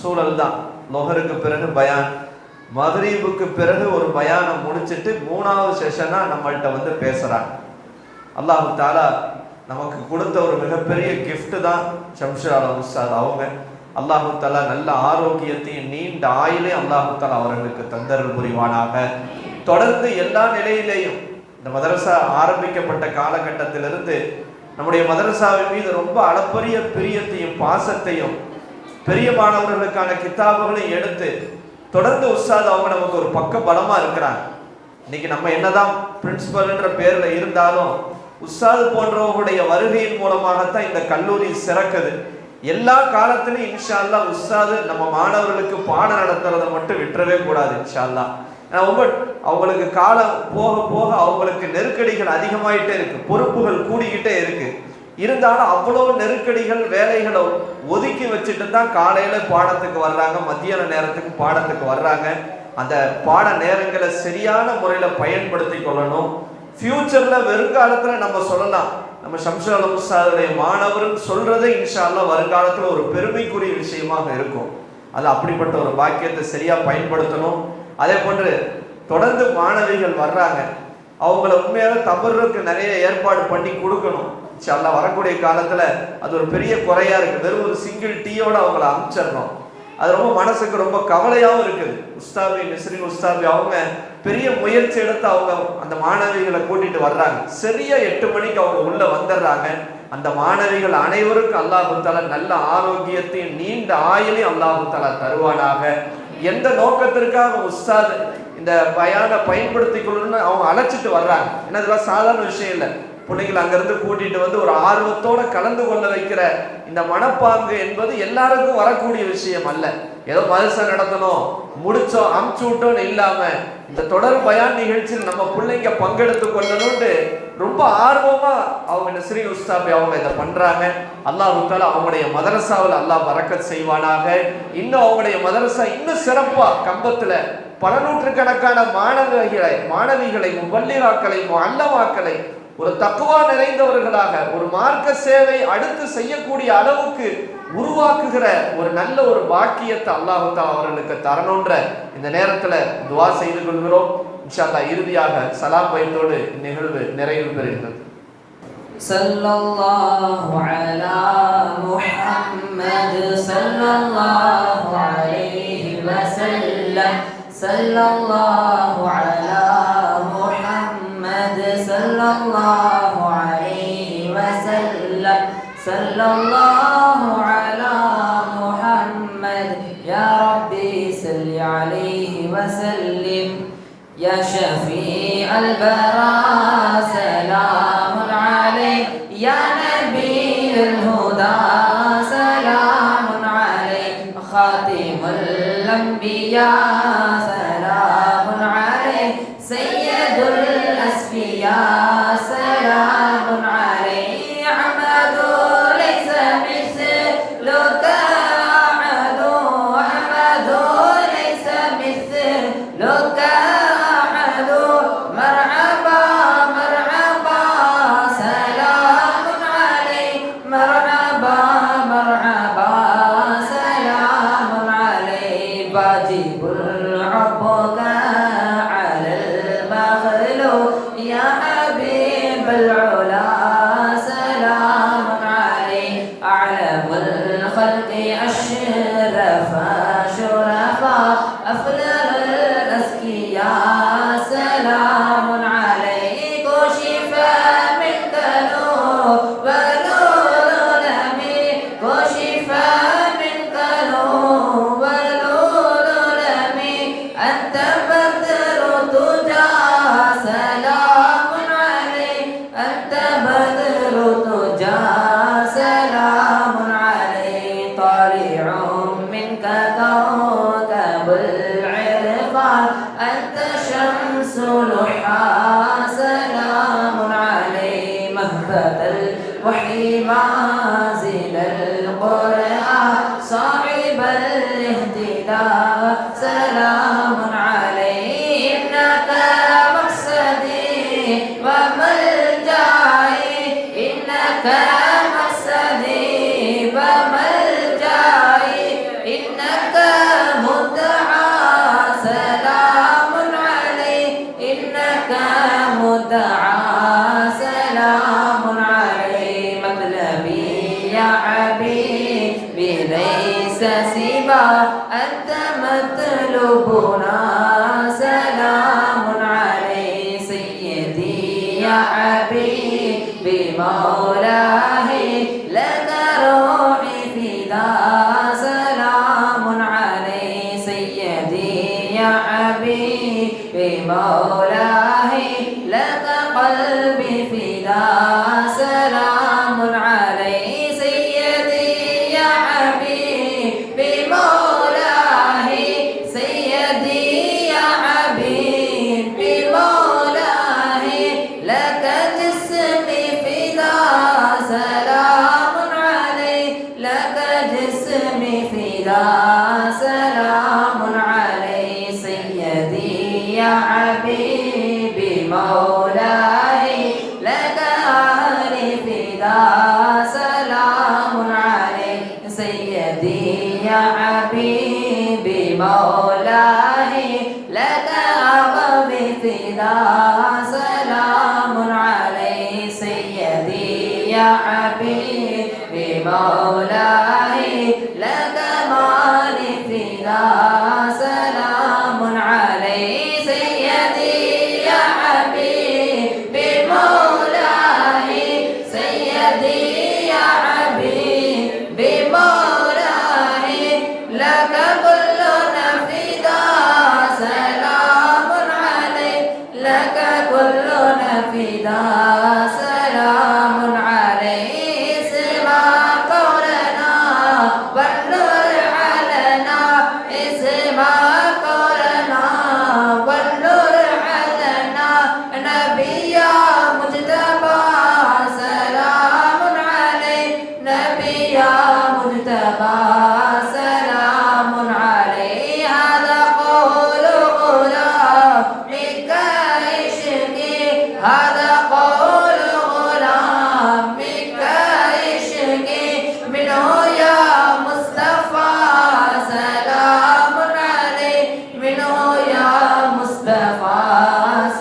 சூழல் தான். லொஹருக்கு பிறகு பயான், மக்ரீபுக்கு பிறகு ஒரு பயானை முடிச்சுட்டு 3வது செஷனாக நம்மள்கிட்ட வந்து பேசுகிறாங்க. அல்லாஹ் தஆலா நமக்கு கொடுத்த ஒரு மிகப்பெரிய கிஃப்ட் தான் ஷம்சுல் ஆலம் உஸ்தாத் அவங்க. அல்லாஹ் தஆலா நல்ல ஆரோக்கியத்தையும் நீண்ட ஆயுளையும் அல்லாஹ் தஆலா அவர்களுக்கு தந்தருள் புரிவானாக. தொடர்ந்து எல்லா நிலையிலேயும் இந்த மதரசா ஆரம்பிக்கப்பட்ட காலகட்டத்திலிருந்து நம்முடைய மதரசாவின் மீது ரொம்ப அளப்பரிய பிரியத்தையும் பாசத்தையும், பெரிய மாணவர்களுக்கான கிதாபுகளையும் எடுத்து தொடர்ந்து உஸ்தாத் அவங்க நமக்கு ஒரு பக்க பலமா இருக்கிறாங்க. இன்னைக்கு நம்ம என்னதான் பிரின்சிபல்ன்ற பேர்ல இருந்தாலும் உஸ்தாத் போன்றவர்களுடைய வருகையின் மூலமாகத்தான் இந்த கல்லூரி சிறக்குது. எல்லா காலத்திலும் இன்ஷா அல்லாஹ் உஸ்தாது நம்ம மாணவர்களுக்கு பாடம் நடத்துறதை மட்டும் விட்டுறவே கூடாது இன்ஷா அல்லாஹ். ரொம்ப அவங்களுக்கு காலம் போக போக அவங்களுக்கு நெருக்கடிகள் அதிகமாயிட்டே இருக்கு, பொறுப்புகள் கூடிக்கிட்டே இருக்கு. இருந்தாலும் அவ்வளோ நெருக்கடிகள் வேலைகளை ஒதுக்கி வச்சுட்டு தான் காலையில பாடத்துக்கு வர்றாங்க, மத்தியான நேரத்துக்கு பாடத்துக்கு வர்றாங்க. அந்த பாட நேரங்களை சரியான முறையில் பயன்படுத்தி கொள்ளணும். ஃபியூச்சர்ல வருங்காலத்தில் நம்ம சொல்லலாம், நம்ம ஷம்சுல் ஆலம் உஸ்தாதுடைய மாணவர் சொல்றதை இன்ஷா அல்லாஹ் வருங்காலத்தில் ஒரு பெருமைக்குரிய விஷயமாக இருக்கும். அது அப்படிப்பட்ட ஒரு பாக்கியத்தை சரியா பயன்படுத்தணும். அதே போன்று தொடர்ந்து மாணவிகள் வர்றாங்க, அவங்கள உண்மையாக தவறுக்கு நிறைய ஏற்பாடு பண்ணி கொடுக்கணும். இன்ஷா அல்லாஹ் வரக்கூடிய காலத்துல அது ஒரு பெரிய குறையா இருக்கு. வெறும் ஒரு சிங்கிள் டீயோட அவங்கள அனுப்பிச்சிடணும். அது ரொம்ப மனசுக்கு ரொம்ப கவலையாகவும் இருக்குது. உஸ்தாபி நஸ்ரீன் உஸ்தாபி அவங்க பெரிய முயற்சி எடுத்து அவங்க அந்த மாணவிகளை கூட்டிட்டு வர்றாங்க. சரியா 8 மணிக்கு அவங்க உள்ள வந்துடுறாங்க. அந்த மாணவிகள் அனைவருக்கும் அல்லாஹு தஆலா நல்ல ஆரோக்கியத்தையும் நீண்ட ஆயுளையும் அல்லாஹு தஆலா தருவானாக. எந்த நோக்கத்திற்காக உஸ்தாத் இந்த பயானை பயன்படுத்தி கொள்ளணும்னு அவங்க அழைச்சிட்டு வர்றாங்க. ஏன்னா இதெல்லாம் சாதாரண விஷயம் இல்லை. பிள்ளைங்களை அங்கிருந்து கூட்டிட்டு வந்து ஒரு ஆர்வத்தோட கலந்து கொள்ள வைக்கிற இந்த மனப்பாங்கு என்பது எல்லாருக்கும் வரக்கூடிய விஷயம் அல்ல. ஏதோ மதரசா நடத்தணும், முடிச்சோம், அமுச்சு விட்டோன்னு இல்லாம இந்த தொடர் பயான் நிகழ்ச்சியில் நம்ம பிள்ளைங்க பங்கெடுத்து கொள்ளணும்னு ரொம்ப ஆர்வமா அவங்க நஸ்ரீன் உஸ்தாபி அவங்க இதை பண்றாங்க. அல்லாஹ் தஆலா அவங்களுடைய மதரசாவில் அல்லாஹ் பரக்கத் செய்வானாக. இன்னும் அவங்களுடைய மதரசா இன்னும் சிறப்பா கம்பத்துல பல நூற்றுக்கணக்கான மாணவிகளை முபல்லிராக்களை முஅல்லமாக்களை ஒரு தக்வா நிறைந்தவர்களாக ஒரு மார்க்க சேவை அடுத்து செய்யக்கூடிய அளவுக்கு உருவாக்குகிற ஒரு நல்ல ஒரு பாக்கியத்தை அல்லாஹ் தஆலா அவர்களுக்கு தரணுன்ற இந்த நேரத்துல துஆ செய்து கொள்கிறோம். இன்ஷா அல்லாஹ் இறுதியாக சலாம் பைத்தோடு நிகழ்வு நிறைவு பெறுகிறது. ஸல்லல்லாஹு அலா முஹம்மது ஸல்லல்லாஹு அலைஹி வஸல்லம் ஸல்லல்லாஹு அலா முஹம்மது ஸல்லல்லாஹு அலைஹி வஸல்லம் ஸல்லல்லாஹு அலா முஹம்மது யா ரப்பி ஸல்லி அலைஹி வஸல்லிம் யா ஷஃபீஅல் வரா சலாமுன் அலைக் யா நபியுல் ஹுதா சலாமுன் அலைக் காதிமுல் அன்பியா சலாமுன் அலைக் சய்யிதுல் அஸ்ஃபியா சலாமுன் அலைக் அஹ்மது லைஸ மிஸ்லுக அஹ்மது அஹ்மது லைஸ மிஸ்லுக அஹ்மது மர்ஹபா மர்ஹபா சலாமுன் அலைக் மர்ஹபா மர்ஹபா சலாமுன் அலைக் வாஜிபுல் ஹுப்கா يا حبيب العلا سلام عليك أعلم الخلق أشرف شرفاء أفضل الأزكياء سلام عليك وشفاء من كنوب والظلم وشفاء من كنوب والظلم أنت بدر تجاه سلام عليك أنت بدر تجا سلام عليك طالع منك كوكب العرفان أنت شمس لحى سلام عليك مهبة الوحي منزل القرآن صاحب الاهتداء سلام عليك إنك وملجأي إنك مقصدي وملجأي إنك مدعى سلام عليك إنك مدعى سلام عليك مطلبي يا حبيبي ليس سوى أنت مطلوبنا سلام عليك سيدي يا حبيبي مولاه لك روحي فداء سلام عليك سيدي يا حبيبي مولاه لك قلبي فداء سلام عليك سيدي يا حبيبي مولاه سيدي يا حبيبي مولاه لك جسمي فداء سلام فداء سلام عليك سيدي يا حبيبي مولاي لك أبغي فداء سلام عليك سيدي يا حبيبي مولاي لك مالي فداء سلام عليك سيدي يا حبيبي مولاي سيدي يا حبيبي مولاي لك كلنا فداء سلام عليك لك كلنا فداء سلام عليك اسمع قولنا والنور علينا اسمع قولنا والنور علينا نبي مجتبى سلام عليك نبي مجتبى سلام عليه هذا قول غلامك عشقي هذا قول غلامك عشقي منه يا مصطفى سلام عليك منه يا مصطفى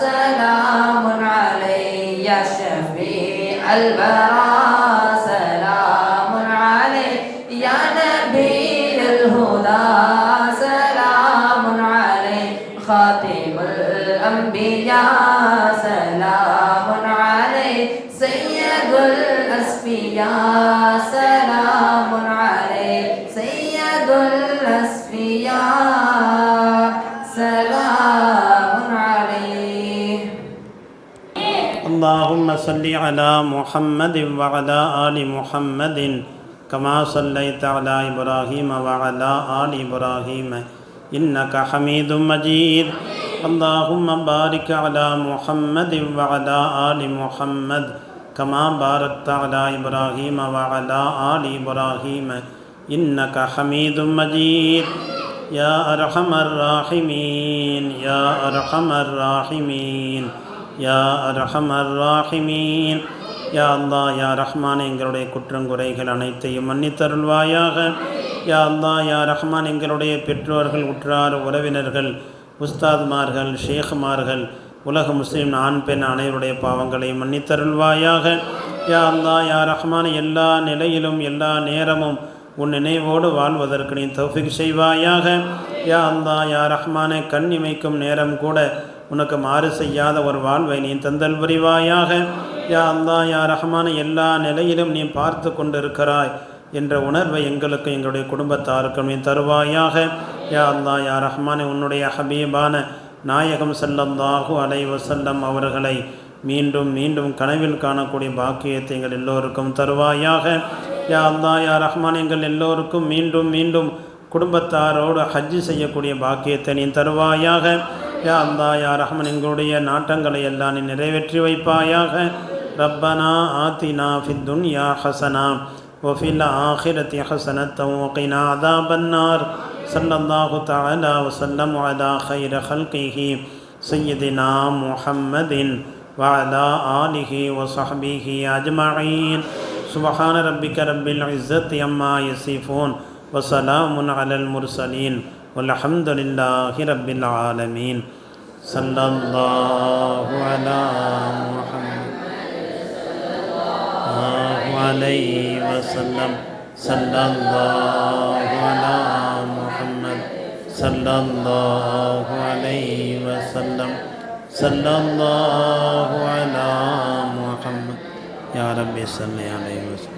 سلام عليك يا شفيع البراء سلام عليك يا نبي الهدى سلام عليك خاتم الأنبياء سلام عليك سيد الأصفياء سلام عليك سيد الأصفياء سلام عليك اللهم صل على محمد وعلى آل محمد كما صليت على إبراهيم وعلى آل إبراهيم إنك حميد مجيد اللهم بارك على محمد وعلى آل محمد كما باركت على إبراهيم وعلى آل إبراهيم إنك حميد مجيد يا أرحم الراحمين يا أرحم الراحمين يا أرحم الراحمين யா அல்லாஹ் யா ரஹ்மான் எங்களுடைய குற்றங்குறைகள் அனைத்தையும் மன்னித்தருள்வாயாக. யா அல்லாஹ் யா ரஹ்மான் எங்களுடைய பெற்றோர்கள் உற்றார் உறவினர்கள் உஸ்தாத்மார்கள் ஷேഖ்மார்கள் உலக முஸ்லீம் ஆண் பெண் அனைவருடைய பாவங்களை மன்னித்தருள்வாயாக. யா அல்லாஹ் யா ரஹ்மான் எல்லா நிலையிலும் எல்லா நேரமும் உன் நினைவோடு வாழ்வதற்கு நீ தௌஃபீக் செய்வாயாக. யா அல்லாஹ் யா ரஹ்மானை கண் இமைக்கும் நேரம் கூட உனக்கு மாறு செய்யாத ஒரு வாழ்வை நீ தந்தல் புரிவாயாக. யா அல்லாஹ் யா ரஹ்மான் எல்லா நிலையிலும் நீ பார்த்து கொண்டிருக்கிறாய் என்ற உணர்வை எங்களுக்கு எங்களுடைய குடும்பத்தாருக்கும் நீ தருவாயாக. யா அல்லாஹ் யா ரஹ்மான் உன்னுடைய ஹபீபான நாயகம் ஸல்லல்லாஹு அலைஹி வஸல்லம் அவர்களை மீண்டும் மீண்டும் கனவில் காணக்கூடிய பாக்கியத்தை எங்கள் எல்லோருக்கும் தருவாயாக. யா அல்லாஹ் யா ரஹ்மான் எங்கள் எல்லோருக்கும் மீண்டும் மீண்டும் குடும்பத்தாரோடு ஹஜ்ஜு செய்யக்கூடிய பாக்கியத்தை நீ தருவாயாக. யா அல்லாஹ் யா ரஹ்மான் எங்களுடைய நாட்டங்களை எல்லாம் நீ நிறைவேற்றி வைப்பாயாக. ரப்பனா ஆத்தினா ஃபித் துன்யா ஹஸனா வஃபில் ஆஹிரத்தி ஹஸனத்தன் வகினா அஸாபன்னார். ஸல்லல்லாஹு தஆலா வஸல்லம் அலா கைர ஹல்கிஹி சய்யிதினா முஹம்மதின் வஅலா ஆலிஹி வஸஹ்பிஹி அஜ்மஈன். சுப்ஹான ரப்பிக ரப்பில் இஸ்ஸத்தி அம்மா யசிஃபூன் வஸலாமுன் அலல் முர்ஸலீன் வல்ஹம்துலில்லாஹி ரப்பில் ஆலமீன். ஸல்லல்லாஹு அலா முஹம்மத் அலைஹி வஸல்லம். ஸல்லல்லாஹு அலா முஹம்மத் ஸல்லல்லாஹு அலைஹி வஸல்லம். ஸல்லல்லாஹு அலா முஹம்மத். யா ரப்பி ஸல்லி அலைஹி வஸல்லம்.